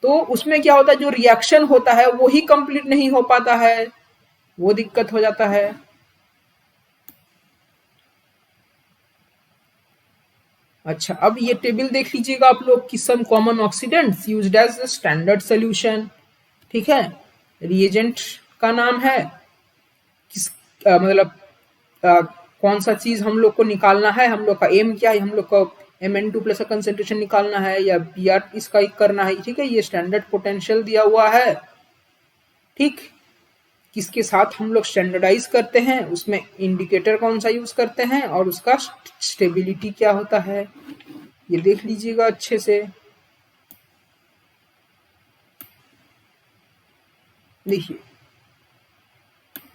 तो उसमें क्या होता है, जो रिएक्शन होता है वो ही कंप्लीट नहीं हो पाता है, वो दिक्कत हो जाता है। अच्छा, अब ये टेबल देख लीजिएगा आप लोग कि some common oxidants used as standard solution, ठीक है। रिएजेंट का नाम है, किस मतलब कौन सा चीज हम लोग को निकालना है, हम लोग का एम क्या है, हम लोग को Mn2 प्लस का कंसेंट्रेशन निकालना है या Br इसका करना है, ठीक है। ये स्टैंडर्ड पोटेंशियल दिया हुआ है, ठीक। किसके साथ हम लोग स्टैंडर्डाइज करते हैं, उसमें इंडिकेटर कौन सा यूज करते हैं और उसका स्टेबिलिटी क्या होता है, ये देख लीजिएगा अच्छे से। देखिए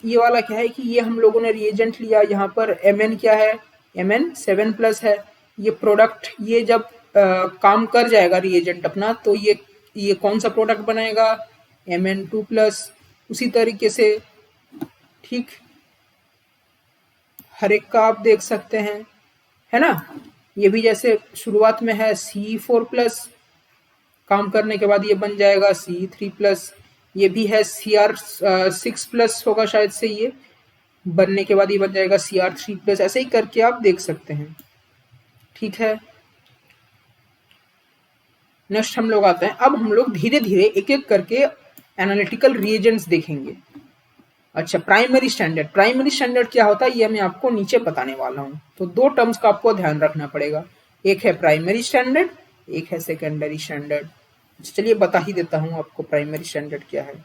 ये वाला क्या है कि ये हम लोगों ने रिएजेंट लिया, यहाँ पर Mn क्या है, Mn 7+ है। ये प्रोडक्ट ये जब काम कर जाएगा रिएजेंट अपना, तो ये कौन सा प्रोडक्ट बनाएगा, Mn2+। उसी तरीके से, ठीक, हर एक का आप देख सकते हैं, है ना। ये भी जैसे शुरुआत में है C4+, काम करने के बाद ये बन जाएगा C3+। ये भी है Cr6+ होगा शायद से, ये बनने के बाद ये बन जाएगा Cr3+। ऐसे ही करके आप देख सकते हैं, ठीक है। नेक्स्ट हम लोग आते हैं, अब हम लोग धीरे धीरे एक एक करके एनालिटिकल रिएजेंट्स देखेंगे। अच्छा, प्राइमरी स्टैंडर्ड। प्राइमरी स्टैंडर्ड क्या होता है ये मैं आपको नीचे बताने वाला हूँ। तो दो टर्म्स का आपको ध्यान रखना पड़ेगा, एक है प्राइमरी स्टैंडर्ड, एक है सेकेंडरी स्टैंडर्ड। चलिए बता ही देता हूँ आपको प्राइमरी स्टैंडर्ड क्या है।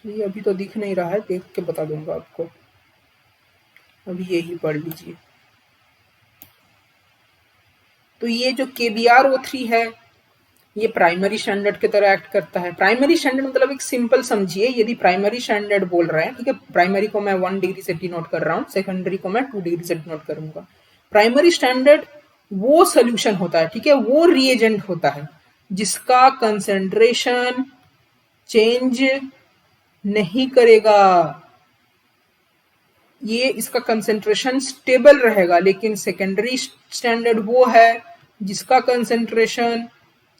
ये अभी तो दिख नहीं रहा है, देख के बता दूंगा आपको, अभी यही पढ़ लीजिए। तो ये जो KBrO3 है, ये प्राइमरी स्टैंडर्ड की तरह एक्ट करता है। प्राइमरी स्टैंडर्ड मतलब एक सिंपल समझिए, यदि प्राइमरी स्टैंडर्ड बोल रहे हैं, ठीक है, प्राइमरी को मैं 1 डिग्री से डिनोट कर रहा हूँ, सेकेंडरी को मैं 2 डिग्री से डिनोट करूंगा। प्राइमरी स्टैंडर्ड वो सोल्यूशन होता है, ठीक है, वो रिएजेंट होता है जिसका कंसेंट्रेशन चेंज नहीं करेगा, ये इसका कंसेंट्रेशन स्टेबल रहेगा। लेकिन सेकेंडरी स्टैंडर्ड वो है जिसका कंसेंट्रेशन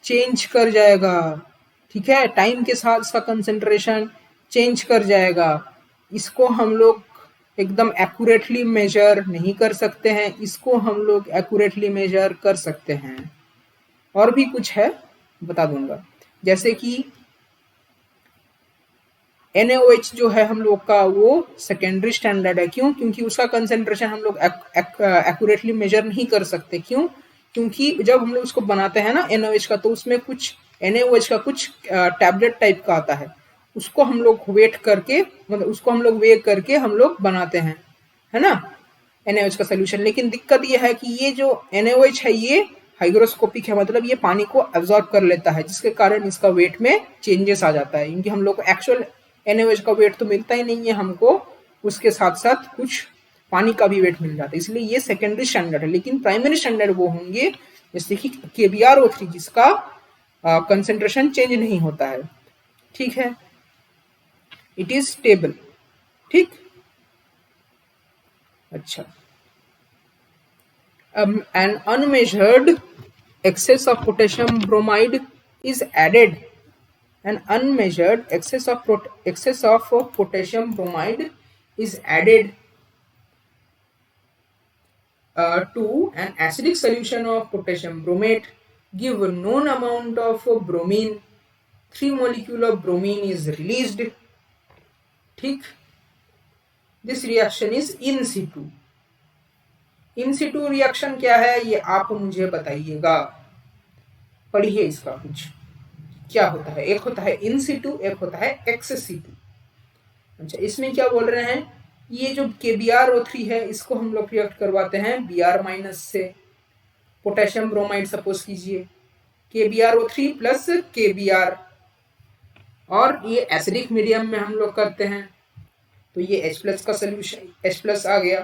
चेंज कर जाएगा, ठीक है, टाइम के साथ इसका कंसेंट्रेशन चेंज कर जाएगा। इसको हम लोग एकदम एक्यूरेटली मेजर नहीं कर सकते हैं, इसको हम लोग एक्यूरेटली मेजर कर सकते हैं। और भी कुछ है बता दूंगा, जैसे कि NaOH जो है हम लोग का, वो सेकेंडरी स्टैंडर्ड है। क्यों? क्योंकि उसका कंसेंट्रेशन हम लोग एक्यूरेटली मेजर नहीं कर सकते। क्यों? क्योंकि जब हम लोग उसको बनाते हैं ना NaOH का, तो उसमें कुछ NaOH का कुछ टैबलेट टाइप का आता है, उसको हम लोग वेट करके, मतलब उसको हम लोग वेट करके हम लोग बनाते हैं, है ना, NaOH का सोल्यूशन। लेकिन दिक्कत ये है कि ये जो NaOH है ये हाइग्रोस्कोपिक है, मतलब ये पानी को एब्जॉर्ब कर लेता है, जिसके कारण इसका वेट में चेंजेस आ जाता है। क्योंकि हम लोग को एक्चुअल NaOH का वेट तो मिलता ही नहीं है हमको, उसके साथ साथ कुछ पानी का भी वेट मिल जाता है, इसलिए ये सेकेंडरी स्टैंडर्ड है। लेकिन प्राइमरी स्टैंडर्ड वो होंगे जैसे कि KBrO3 जिसका कंसेंट्रेशन चेंज नहीं होता है, ठीक है, इट इज स्टेबल, ठीक। अच्छा, an unmeasured excess of potassium bromide is added, an unmeasured excess of potassium bromide is added to an acidic solution of potassium bromate. Give known amount of bromine, 3 molecule of bromine is released, ठीक। This reaction is in Situ. In Situ reaction क्या है ये आप मुझे बताइएगा, पढ़िए इसका कुछ क्या होता है। एक होता है इन सिटू, एक होता है एक्स सिटू। अच्छा, इसमें क्या बोल रहे हैं, ये जो KBrO3 है इसको हम लोग रिएक्ट करवाते हैं Br- से, पोटेशियम ब्रोमाइड सपोज कीजिए, KBrO3 प्लस KBr, और ये एसिडिक मीडियम में हम लोग करते हैं, तो ये H+ का सोल्यूशन H+ आ गया।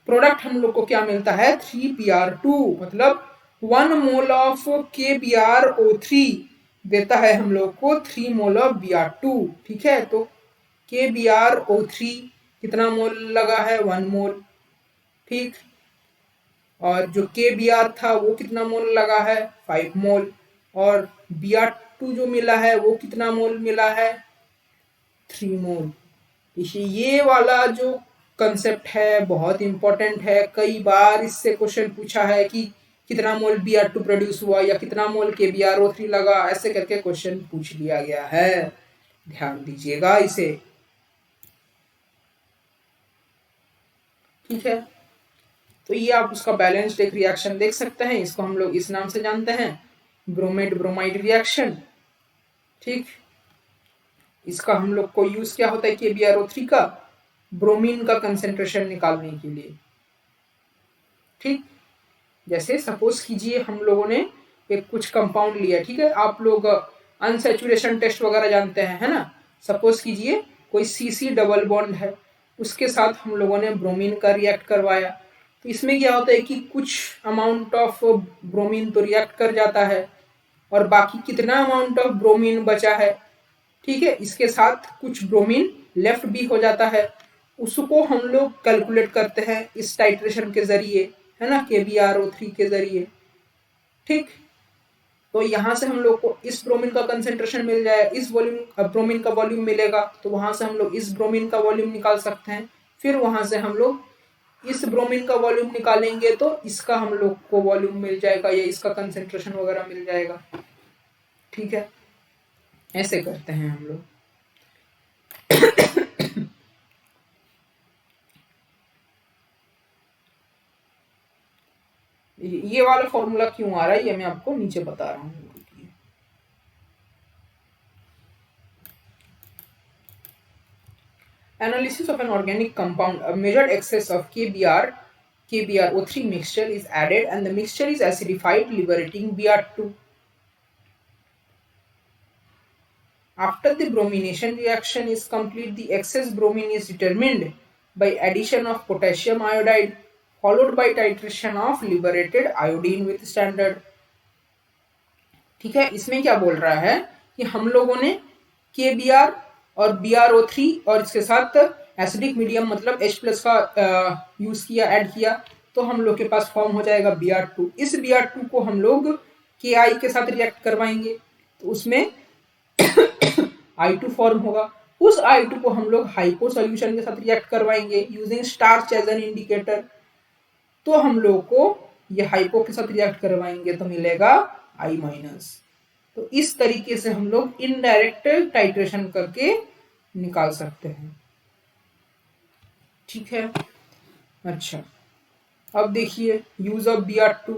प्रोडक्ट हम लोग को क्या मिलता है 3Br2, मतलब 1 मोल ऑफ KBrO3 देता है हम लोग को 3 मोल ऑफ Br2, ठीक है। तो KBrO3 कितना मोल लगा है 1 मोल, ठीक, और जो KBr था वो कितना मोल लगा है 5 मोल, और टू जो मिला है वो कितना मोल मिला है, 3 मोल। ये वाला जो कंसेप्ट है बहुत इंपॉर्टेंट है, कई बार इससे क्वेश्चन पूछा है कि कितना मोल Br2 प्रोड्यूस हुआ या कितना मोल KBrO3 लगा, ऐसे करके क्वेश्चन पूछ लिया गया है, ध्यान दीजिएगा इसे। ठीक है, तो ये आप उसका बैलेंस्ड एक रिएक्शन देख सकते हैं, इसको हम लोग इस नाम से जानते हैं, ब्रोमेट ब्रोमाइड रिएक्शन। ठीक, इसका हम लोग को यूज क्या होता है KBrO3 का, ब्रोमीन का कंसेंट्रेशन निकालने के लिए। ठीक, जैसे सपोज कीजिए हम लोगों ने एक कुछ कंपाउंड लिया, ठीक है, आप लोग अनसैचुरेशन टेस्ट वगैरह जानते हैं, है ना। सपोज कीजिए कोई CC डबल बॉन्ड है, उसके साथ हम लोगों ने ब्रोमीन का रिएक्ट करवाया, तो इसमें क्या होता है कि कुछ अमाउंट ऑफ ब्रोमीन तो रिएक्ट कर जाता है और बाकी कितना अमाउंट ऑफ ब्रोमीन बचा है, ठीक है, इसके साथ कुछ ब्रोमीन लेफ्ट भी हो जाता है, उसको हम लोग कैलकुलेट करते हैं इस टाइट्रेशन के जरिए, है ना, KBrO3 के जरिए। ठीक, तो यहां से हम लोग को इस ब्रोमीन का कंसेंट्रेशन मिल जाए, इस वॉल्यूम ब्रोमीन का वॉल्यूम मिलेगा, तो वहां से हम लोग इस ब्रोमीन का वॉल्यूम निकाल सकते हैं, फिर वहां से हम लोग इस ब्रोमीन का वॉल्यूम निकालेंगे तो इसका हम लोग को वॉल्यूम मिल जाएगा या इसका कंसेंट्रेशन वगैरह मिल जाएगा। ठीक है, ऐसे करते हैं हम लोग। ये वाला फॉर्मूला क्यों आ रहा है ये मैं आपको नीचे बता रहा हूँ। Analysis of an organic compound, a measured excess of KBrO3 mixture is added and the mixture is acidified, liberating Br2. After the bromination reaction is complete, the excess bromine is determined by addition of potassium iodide followed by titration of liberated iodine with standard. ठीक है, इसमें क्या बोल रहा है कि हम लोगों ने KBr और BrO3 और इसके साथ एसिडिक मीडियम मतलब H+ का यूज किया, ऐड किया, तो हम लोग के पास फॉर्म हो जाएगा Br2। इस Br2 को हम लोग Ki के साथ रिएक्ट करवाएंगे तो उसमें I2 फॉर्म होगा, उस I2 को हम लोग हाइपो सॉल्यूशन के साथ रिएक्ट करवाएंगे using starch as an indicator, तो हम लोग को ये हाइपो के साथ रिएक्ट करवाएंगे तो मिलेगा I-। तो इस तरीके से हम लोग इनडायरेक्ट टाइट्रेशन करके निकाल सकते हैं। ठीक है, अच्छा अब देखिए यूज ऑफ Br2।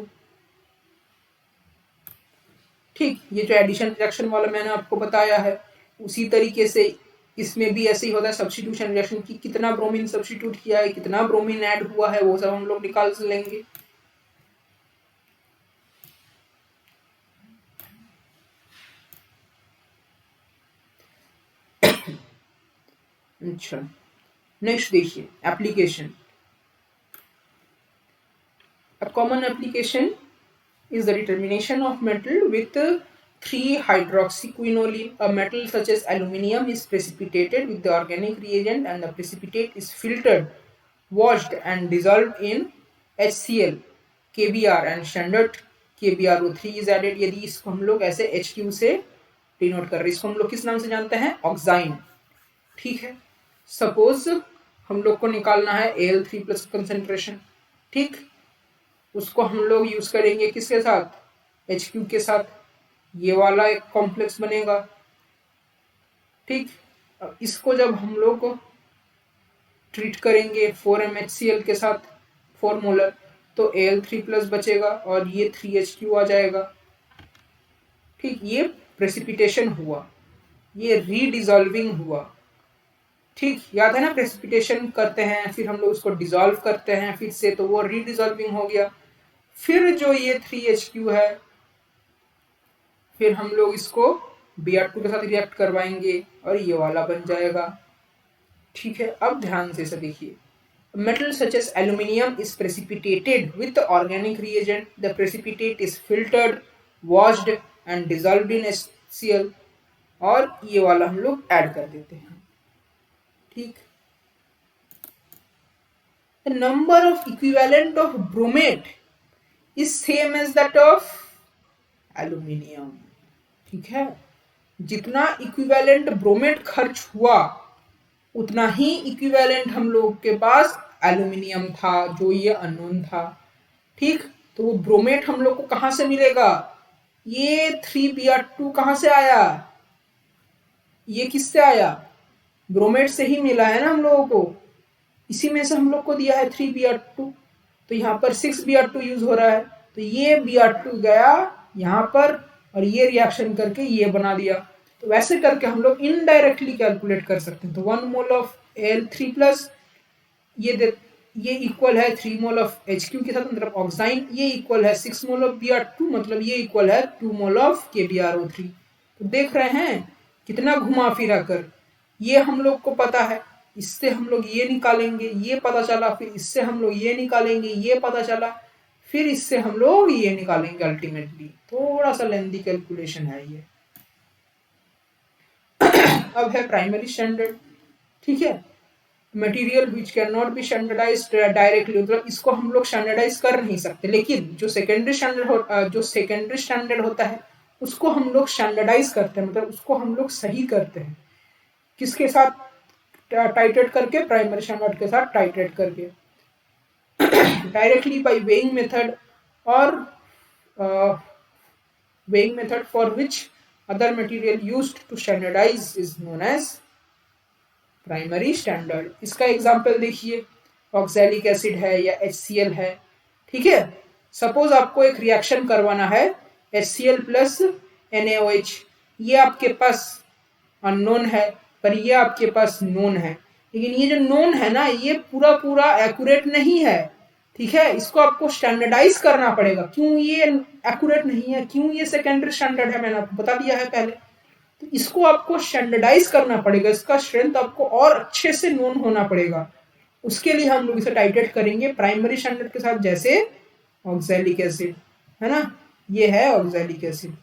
ठीक, ये जो एडिशन रिएक्शन वाला मैंने आपको बताया है, उसी तरीके से इसमें भी ऐसे ही होता है सब्स्टिट्यूशन रिएक्शन की, कितना ब्रोमीन सब्स्टिट्यूट किया है, कितना ब्रोमीन ऐड हुआ है, वो सब हम लोग निकाल लेंगे। अच्छा, नेक्स्ट देखिए application. A common application is the determination of metal with 3-hydroxyquinoline. A metal such as aluminium is precipitated with the organic reagent and the precipitate is filtered, washed and dissolved in HCl, KBr and standard KBrO3 is added। यदि इसको हम लोग ऐसे HQ से denote कर रहे हैं, इसको हम लोग किस नाम से जानते हैं, ऑक्साइन। ठीक है, सपोज हम लोग को निकालना है Al3+ कंसेंट्रेशन, ठीक, उसको हम लोग यूज करेंगे किसके साथ, HQ के साथ, ये वाला एक कॉम्प्लेक्स बनेगा। ठीक, अब इसको जब हम लोग ट्रीट करेंगे 4MHCl के साथ 4 मोलर, तो Al3+ बचेगा और ये 3HQ आ जाएगा। ठीक, ये प्रेसिपिटेशन हुआ, ये रीडिजॉल्विंग हुआ। ठीक, याद है ना, प्रेसिपिटेशन करते हैं फिर हम लोग उसको डिजॉल्व करते हैं फिर से, तो वो रीडिजॉल्विंग हो गया। फिर जो ये 3HQ है, फिर हम लोग इसको Br2 के साथ रिएक्ट करवाएंगे और ये वाला बन जाएगा। ठीक है, अब ध्यान से इसे देखिए। Metal such as aluminium is precipitated with the organic reagent. The precipitate is filtered, washed and dissolved in HCl और ये वाला हम लोग ऐड कर देते हैं। ठीक, the number of equivalent of bromate is same as that of aluminium। ठीक है, जितना इक्विवेलेंट ब्रोमेट खर्च हुआ उतना ही इक्विवेलेंट हम लोग के पास एल्यूमिनियम था, जो ये अननोन था। ठीक, तो वो ब्रोमेट हम लोग को कहां से मिलेगा? ये 3Br2 कहां से आया? ये किससे आया? ब्रोमेट से ही मिला है ना हम लोगों को, इसी में से हम लोग को दिया है 3Br2। तो यहाँ पर 6Br2 यूज हो रहा है, तो ये Br2 गया यहाँ पर और ये रिएक्शन करके ये बना दिया। तो वैसे करके हम लोग इनडायरेक्टली कैलकुलेट कर सकते हैं। तो 1 मोल ऑफ Al3 प्लस ये इक्वल है 3 मोल ऑफ HQ के साथ, मतलब ऑक्साइन, ये इक्वल है 6 मोल ऑफ Br2, मतलब ये इक्वल है 2 मोल ऑफ KBrO3। तो देख रहे हैं कितना घुमा फिरा कर, ये हम लोग को पता है, इससे हम लोग ये निकालेंगे, ये पता चला, फिर इससे हम लोग ये निकालेंगे, ये पता चला, फिर इससे हम लोग ये निकालेंगे। अल्टीमेटली थोड़ा सा लेंथी कैलकुलेशन है ये। अब है प्राइमरी स्टैंडर्ड। ठीक है, material which can not be standardised directly, मतलब इसको हम लोग स्टैंडर्डाइज कर नहीं सकते, लेकिन जो सेकेंडरी स्टैंडर्ड होता है उसको हम लोग स्टैंडर्डाइज करते हैं, मतलब उसको हम लोग सही करते हैं। किसके साथ? टाइट्रेट करके, प्राइमरी स्टैंडर्ड के साथ टाइट्रेट करके, डायरेक्टली बाय वेइंग मेथड, और weighing method for which other material used to standardize is known as primary standard. इसका एग्जांपल देखिए, ऑक्सैलिक एसिड है या HCl है। ठीक है, सपोज आपको एक रिएक्शन करवाना है HCl प्लस NaOH, ये आपके पास अननोन है पर ये आपके पास नोन है, लेकिन ये जो नोन है ना ये पूरा पूरा एक्यूरेट नहीं है। ठीक है, इसको आपको स्टैंडर्डाइज करना पड़ेगा। क्यों ये एक्यूरेट नहीं है, क्यों ये सेकेंडरी स्टैंडर्ड है, मैंने आपको बता दिया है पहले। तो इसको आपको स्टैंडर्डाइज करना पड़ेगा, इसका स्ट्रेंथ आपको और अच्छे से नोन होना पड़ेगा। उसके लिए हम लोग इसे टाइट्रेट करेंगे प्राइमरी स्टैंडर्ड के साथ, जैसे ऑक्सैलिक एसिड है ना, ये है ऑक्सैलिक एसिड।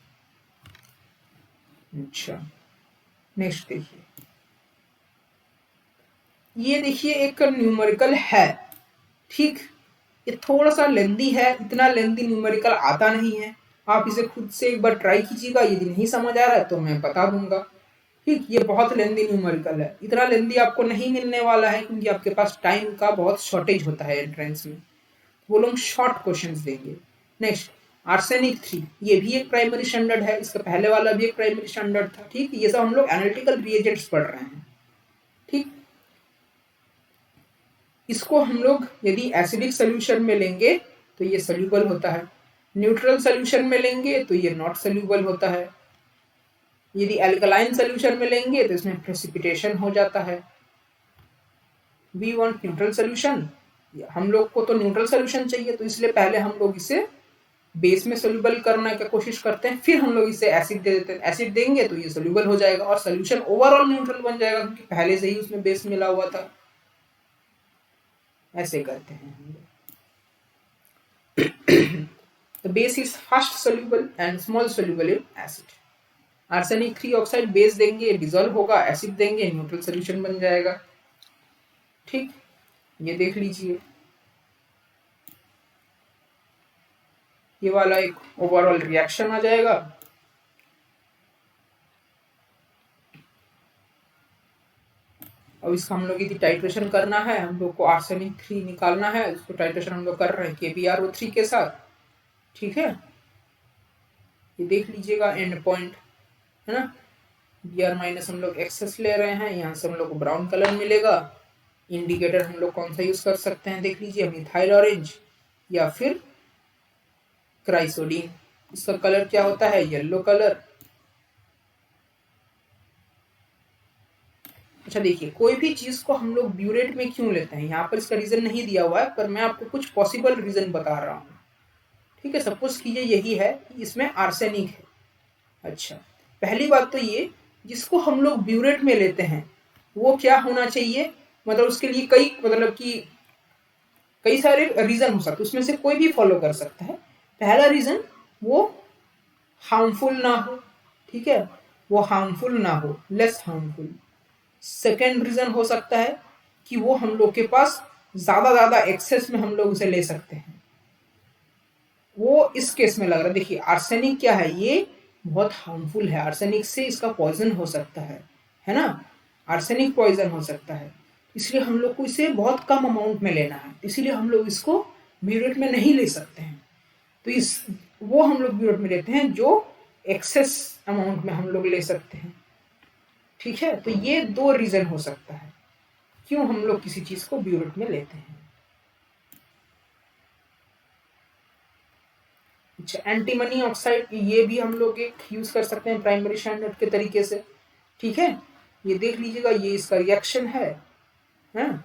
अच्छा, नेक्स्ट देखिए, ये देखिए एक न्यूमेरिकल है। ठीक, ये थोड़ा सा लेंदी है, इतना लेंदी न्यूमेरिकल आता नहीं है, आप इसे खुद से एक बार ट्राई कीजिएगा, यदि नहीं समझ आ रहा है तो मैं बता दूंगा। ठीक, ये बहुत लेंदी न्यूमेरिकल है, इतना लेंदी आपको नहीं मिलने वाला है क्योंकि आपके पास टाइम का बहुत शॉर्टेज होता है एंट्रेंस में, वो लोग शॉर्ट क्वेश्चंस देंगे। नेक्स्ट, आर्सेनिक 3, ये भी एक प्राइमरी स्टैंडर्ड है, इसका पहले वाला भी एक प्राइमरी स्टैंडर्ड था। ठीक, ये सब हम लोग एनालिटिकल रिएजेंट्स पढ़ रहे हैं। ठीक, इसको हम लोग यदि एसिडिक सोल्यूशन में लेंगे तो ये सोल्यूबल होता है, न्यूट्रल सोल्यूशन में लेंगे तो ये नॉट सोल्यूबल होता है, यदि अल्कलाइन सोल्यूशन में लेंगे तो इसमें प्रेसिपिटेशन हो जाता है। वी वांट न्यूट्रल सोल्यूशन, हम लोग को तो न्यूट्रल सोल्यूशन चाहिए, तो इसलिए पहले हम लोग इसे बेस में सोल्यूबल करने की कोशिश करते हैं, फिर हम लोग इसे एसिड दे देते हैं। एसिड देंगे तो ये सोल्यूबल हो जाएगा और सोल्यूशन ओवरऑल न्यूट्रल बन जाएगा क्योंकि पहले से ही उसमें बेस मिला हुआ था। ऐसे करते हैं हम लोग। The base is fast soluble and small soluble in acid. Arsenic 3 oxide base देंगे, डिसॉल्व होगा, एसिड देंगे, न्यूट्रल सोल्यूशन बन जाएगा। ठीक, ये देख लीजिए, ये वाला एक ओवरऑल रिएक्शन आ जाएगा। अब इसका हम लोग यदि टाइट्रेशन करना है, हम लोग को आर्सेनिक 3 निकालना है, उसको टाइट्रेशन हम लोग कर रहे हैं KBrO3 के साथ। ठीक है, ये देख लीजिएगा एंड पॉइंट है ना, Br माइनस हम लोग एक्सेस ले रहे हैं, यहाँ से हम लोग को ब्राउन कलर मिलेगा। इंडिकेटर हम लोग कौन सा यूज कर सकते हैं देख लीजिए, मिथाइल ऑरेंज या फिर क्राइसोडीन। इसका कलर क्या होता है? Yellow colour. अच्छा देखिए, कोई भी चीज को हम लोग ब्यूरेट में क्यों लेते हैं, यहाँ पर इसका रीजन नहीं दिया हुआ है पर मैं आपको कुछ पॉसिबल रीजन बता रहा हूँ। ठीक है, सपोज कीजिए यही है कि इसमें आर्सेनिक है। अच्छा, पहली बात तो ये, जिसको हम लोग ब्यूरेट में लेते हैं वो क्या होना चाहिए, मतलब उसके लिए कई सारे रीजन हो सकते हैं, उसमें से कोई भी फॉलो कर सकता है। पहला रीजन, वो हार्मफुल ना हो। ठीक है, वो हार्मफुल ना हो, लेस हार्मफुल। सेकेंड रीजन हो सकता है कि वो हम लोग के पास ज्यादा एक्सेस में हम लोग उसे ले सकते हैं, वो इस केस में लग रहा है। देखिए आर्सेनिक क्या है, ये बहुत हार्मफुल है, आर्सेनिक से इसका पॉइजन हो सकता है ना, आर्सेनिक पॉइजन हो सकता है। इसलिए हम लोग को इसे बहुत कम अमाउंट में लेना है, इसीलिए हम लोग इसको म्यूरेट में नहीं ले सकते हैं। तो इस वो हम लोग म्यूरेट में लेते हैं जो एक्सेस अमाउंट में हम लोग ले सकते हैं। ठीक है, तो ये दो रीजन हो सकता है क्यों हम लोग किसी चीज को ब्यूरेट में लेते हैं। अच्छा, एंटीमनी ऑक्साइड ये भी हम लोग एक यूज कर सकते हैं प्राइमरी स्टैंडर्ड के तरीके से। ठीक है, ये देख लीजिएगा, ये इसका रिएक्शन है। हाँ,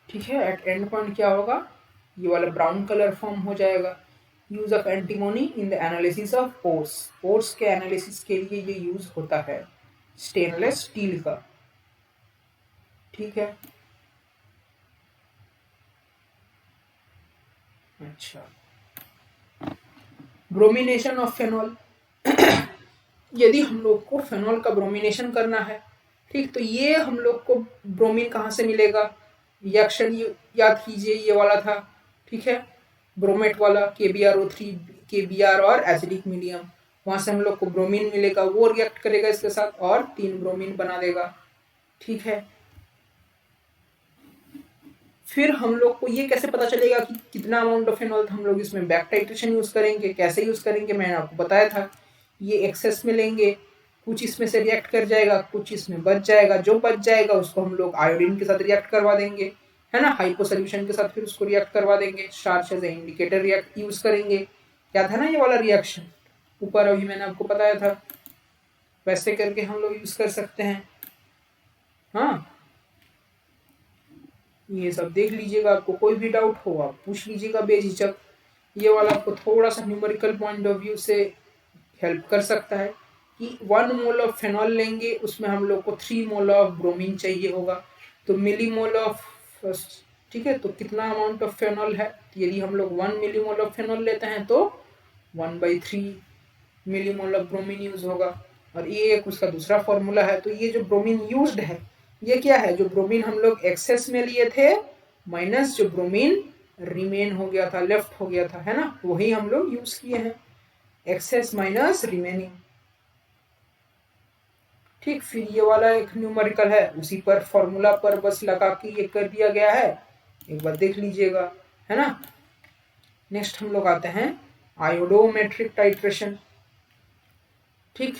ठीक है, एट एंड पॉइंट क्या होगा, ये वाला ब्राउन कलर फॉर्म हो जाएगा। Use of antimony in the analysis of pores, pores के एनालिसिस के लिए ये यूज होता है स्टेनलेस स्टील का। ठीक है, अच्छा, ब्रोमिनेशन ऑफ फेनॉल। यदि हम लोग को फेनॉल का ब्रोमिनेशन करना है, ठीक, तो ये हम लोग को ब्रोमीन कहाँ से मिलेगा, रिएक्शन याद कीजिए ये वाला था। ठीक है, ब्रोमेट वाला KbRO3, KBr और एसिडिक मीडियम, वहां से हम लोग को ब्रोमीन मिलेगा, वो रिएक्ट करेगा इसके साथ और 3 ब्रोमीन बना देगा। ठीक है, फिर हम लोग को ये कैसे पता चलेगा कि कितना अमाउंट ऑफ फेनॉल, हम लोग इसमें बैक टाइट्रेशन यूज करेंगे। कैसे यूज करेंगे मैंने आपको बताया था, ये एक्सेस में लेंगे, कुछ इसमें से रिएक्ट कर जाएगा, कुछ इसमें बच जाएगा, जो बच जाएगा उसको हम लोग आयोडीन के साथ रिएक्ट करवा देंगे, है ना, हाइपो सोल्यूशन के साथ फिर उसको रिएक्ट करवा देंगे, starch as a indicator react use करेंगे। क्या था ना ये वाला रिएक्शन ऊपर अभी मैंने आपको बताया था, वैसे करके हम लोग यूज कर सकते हैं। हाँ, ये सब देख लीजिएगा, आपको कोई भी डाउट हो आप पूछ लीजिएगा बेझिझक। ये वाला आपको थोड़ा सा न्यूमेरिकल पॉइंट ऑफ व्यू से हेल्प कर सकता है कि 1 मोल ऑफ फेनॉल लेंगे, उसमें हम लोग को 3 मोल ऑफ ब्रोमीन चाहिए होगा, तो मिलीमोल ऑफ, ठीक है, तो कितना अमाउंट ऑफ फेनॉल है, यदि हम लोग 1 मिलीमोल ऑफ फेनॉल लेते हैं तो 1/3 मिलीमोल ऑफ ब्रोमीन यूज होगा। और ये एक उसका दूसरा फॉर्मूला है। तो ये जो ब्रोमीन यूज्ड है, ये क्या है, जो ब्रोमीन हम लोग एक्सेस में लिए थे माइनस जो ब्रोमीन रिमेन हो गया था, लेफ्ट हो गया था, है ना, वही हम लोग यूज किए हैं, एक्सेस माइनस रिमेनिंग। ठीक, फिर ये वाला एक न्यूमेरिकल है, उसी पर फॉर्मूला पर बस लगा के ये कर दिया गया है, एक बार देख लीजिएगा, है ना। नेक्स्ट हम लोग आते हैं आयोडोमेट्रिक टाइट्रेशन। ठीक,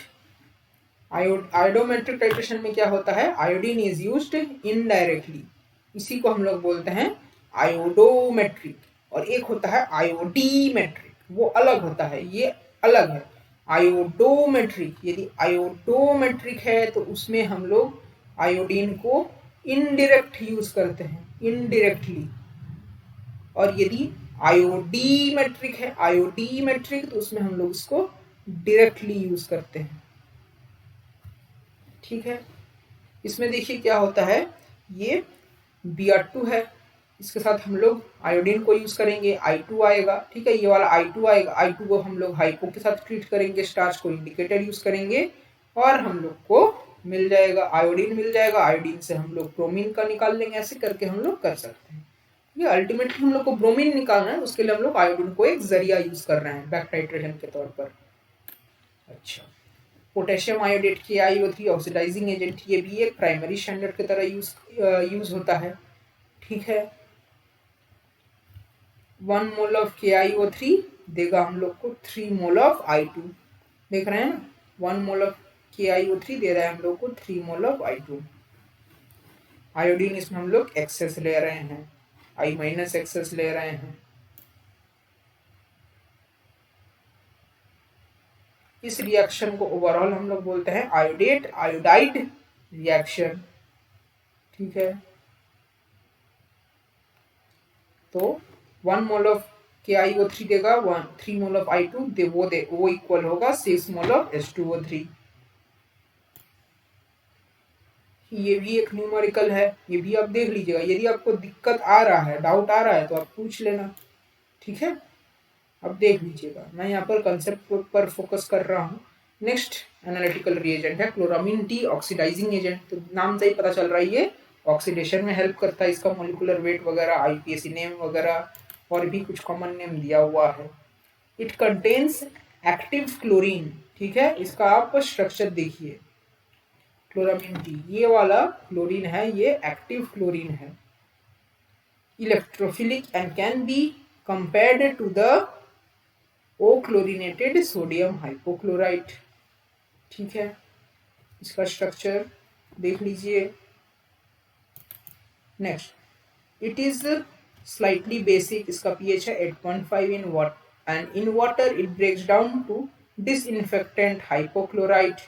आयोडोमेट्रिक टाइट्रेशन में क्या होता है, आयोडीन इज यूज्ड इनडायरेक्टली, इसी को हम लोग बोलते हैं आयोडोमेट्रिक, और एक होता है आयोडीमेट्रिक, वो अलग होता है, ये अलग है। आयोडोमेट्रिक, यदि आयोडोमेट्रिक है तो उसमें हम लोग आयोडीन को इनडायरेक्ट यूज करते हैं, इनडायरेक्टली। और यदि आयोडीमेट्रिक है, आयोडीमेट्रिक, तो उसमें हम लोग इसको डायरेक्टली यूज करते हैं। ठीक है, इसमें देखिए क्या होता है, ये Br2 है, इसके साथ हम लोग आयोडीन को यूज करेंगे, I2 आएगा। ठीक है, ये वाला I2 आएगा, I2 को हम लोग हाइपो के साथ ट्रीट करेंगे, स्टार्च को इंडिकेटर यूज करेंगे, और हम लोग को मिल जाएगा आयोडीन, मिल जाएगा, आयोडीन से हम लोग ब्रोमीन का निकाल लेंगे, ऐसे करके हम लोग कर सकते हैं। ये अल्टीमेटली हम लोग को ब्रोमीन निकालना है, उसके लिए हम लोग आयोडीन को एक जरिया यूज कर रहे हैं बैक टाइट्रेशन के तौर पर। अच्छा, potassium iodate KiO3 oxidising agent, ये भी एक प्राइमरी स्टैंडर्ड की तरह यूज होता है। ठीक है, 1 मोल ऑफ KiO3 देगा हम लोग को 3 मोल ऑफ I2, देख रहे हैं ना, 1 मोल ऑफ KiO3 दे रहा है हम लोग को 3 मोल ऑफ I2। आयोडीन इसमें हम लोग एक्सेस ले रहे हैं, I- एक्सेस ले रहे हैं। इस रिएक्शन को ओवरऑल हम लोग बोलते हैं आयोडेट आयोडाइड रिएक्शन। ठीक है, तो 1 मोल ऑफ KiO3 देगा 3 मोल ऑफ I2, वो इक्वल होगा 6 मोल ऑफ H2O3। ये भी एक न्यूमेरिकल है, ये भी आप देख लीजिएगा, यदि आपको दिक्कत आ रहा है, डाउट आ रहा है, तो आप पूछ लेना। ठीक है, अब देख लीजिएगा, मैं यहाँ पर कंसेप्ट पर फोकस कर रहा हूँ, नेक्स्ट एनालिटिकल रिएजेंट है क्लोरामीन टी ऑक्सीडाइजिंग एजेंट। तो नाम से ही पता चल रहा है ये ऑक्सीडेशन में हेल्प करता है। इसका मॉलिक्यूलर वेट वगैरह, आईपीएसी नेम वगैरह और भी कुछ कॉमन नेम दिया हुआ है। इट कंटेन्स एक्टिव क्लोरीन, ठीक है। इसका आप स्ट्रक्चर देखिए, क्लोरामीन टी ये वाला क्लोरीन है, ये एक्टिव क्लोरीन है। Electrophilic and can be compared to the o chlorinated sodium hypochlorite, ठीक है। इसका स्ट्रक्चर देख लीजिए। Next, it is slightly basic, इसका पीएच है 8.5 in water and in water it breaks down to disinfectant hypochlorite.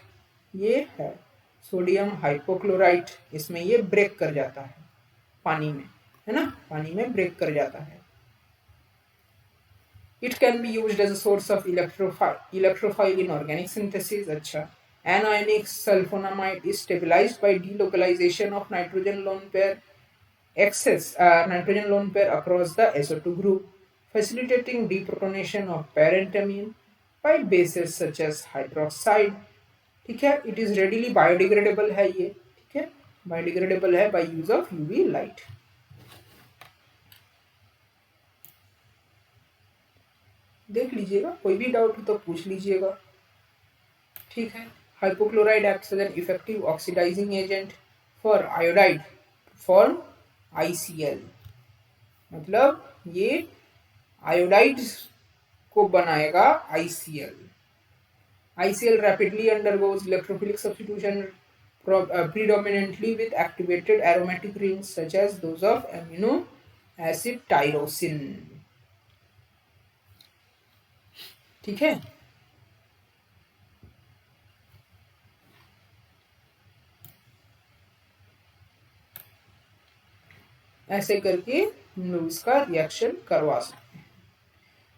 ये है सोडियम हाइपोक्लोराइट, इसमें ये ब्रेक कर जाता है पानी में, है ना, पानी में ब्रेक कर जाता है। It can be used as a source of electrophile in organic synthesis. अच्छा, anionic sulfonamide is stabilized by delocalization of nitrogen lone pair nitrogen lone pair across the SO2 group, facilitating deprotonation of parentamine by bases such as hydroxide, ठीक है। It is readily biodegradable है ये, ठीक है, biodegradable है by use of UV light। देख लीजिएगा, कोई भी डाउट हो तो पूछ लीजिएगा, ठीक है। Hypochloride acts as an effective oxidising agent for iodide form ICl, मतलब ये आयोडाइड को बनाएगा ICl। ICl rapidly undergoes electrophilic substitution predominantly with activated aromatic rings such as those of amino acid tyrosine, ठीक है। ऐसे करके हम लोग इसका रिएक्शन करवा सकते हैं।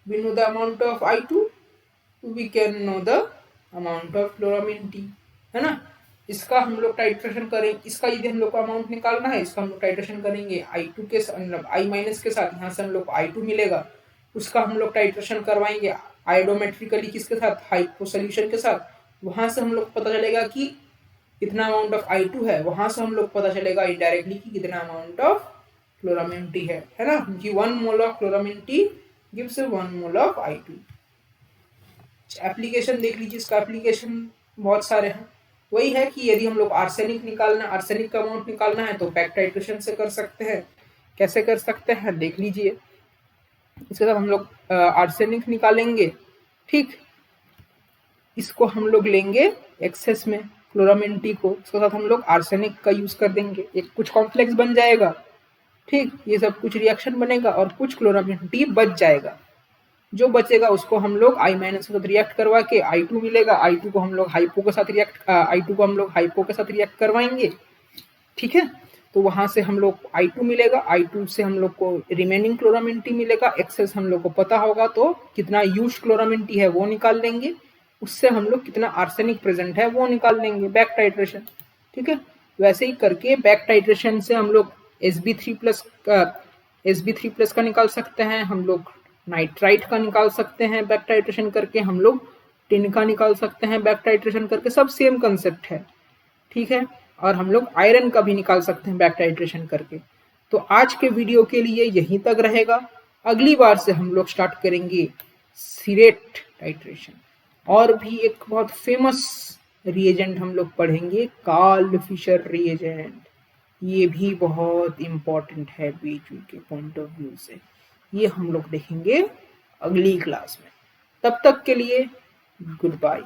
We know the amount of I2, we can know the amount of chloramine T, है ना। इसका हम लोग टाइट्रेशन करें, इसका यदि हम लोग को अमाउंट निकालना है, इसका हम लोग टाइट्रेशन करेंगे I2 के मतलब I माइनस के साथ, यहाँ से हम लोग को I2 मिलेगा, उसका हम लोग टाइट्रेशन करवाएंगे आयोडोमेट्रिकली किसके साथ, हाइपो सोल्यूशन के साथ। वहां से हम लोग पता चलेगा कि कितना अमाउंट ऑफ I2 है, वहां से हम लोग पता चलेगा इनडायरेक्टली कि कितना अमाउंट ऑफ क्लोरामीन टी है ना, कि 1 mole of chloramine T gives 1 mole of I2। Application देख लीजिए, इसका एप्लीकेशन बहुत सारे हैं। वही है कि यदि हम लोग आर्सेनिक निकालना, आर्सेनिक का अमाउंट निकालना है तो बैक टाइट्रेशन से कर सकते हैं। कैसे कर सकते हैं देख लीजिए। इसके साथ हम लोग आर्सेनिक निकालेंगे, ठीक, इसको हम लोग लेंगे एक्सेस में क्लोरामीन टी को, इसके साथ हम लोग आर्सेनिक का यूज कर देंगे, एक कुछ कॉम्प्लेक्स बन जाएगा, ठीक। ये सब कुछ रिएक्शन बनेगा और कुछ क्लोरामीन टी बच जाएगा। जो बचेगा उसको हम लोग I माइनस के साथ रिएक्ट करवा के I2 मिलेगा, I2 को हम लोग हाइपो के साथ I2 को हम लोग हाइपो के साथ रिएक्ट करवाएंगे, ठीक है। तो वहां से हम लोग I2 मिलेगा, I2 से हम लोग को रिमेनिंग क्लोरामीन टी मिलेगा, एक्सेस हम लोग को पता होगा तो कितना यूज क्लोरामीन टी है वो निकाल लेंगे, उससे हम लोग कितना आर्सेनिक प्रेजेंट है वो निकाल लेंगे, बैक टाइट्रेशन, ठीक है। वैसे ही करके बैक टाइट्रेशन से हम लोग SB3+ का निकाल सकते हैं, हम लोग नाइट्राइट का निकाल सकते हैं बैक टाइट्रेशन करके, हम लोग टिन का निकाल सकते हैं बैक टाइट्रेशन करके, सब सेम कंसेप्ट है, ठीक है। और हम लोग आयरन का भी निकाल सकते हैं बैक टाइट्रेशन करके। तो आज के वीडियो के लिए यहीं तक रहेगा। अगली बार से हम लोग स्टार्ट करेंगे सीरेट टाइट्रेशन, और भी एक बहुत फेमस रिएजेंट हम लोग पढ़ेंगे, कार्ल फिशर रिएजेंट। ये भी बहुत इम्पोर्टेंट है बीच के पॉइंट ऑफ व्यू से, ये हम लोग देखेंगे अगली क्लास में। तब तक के लिए गुड बाय।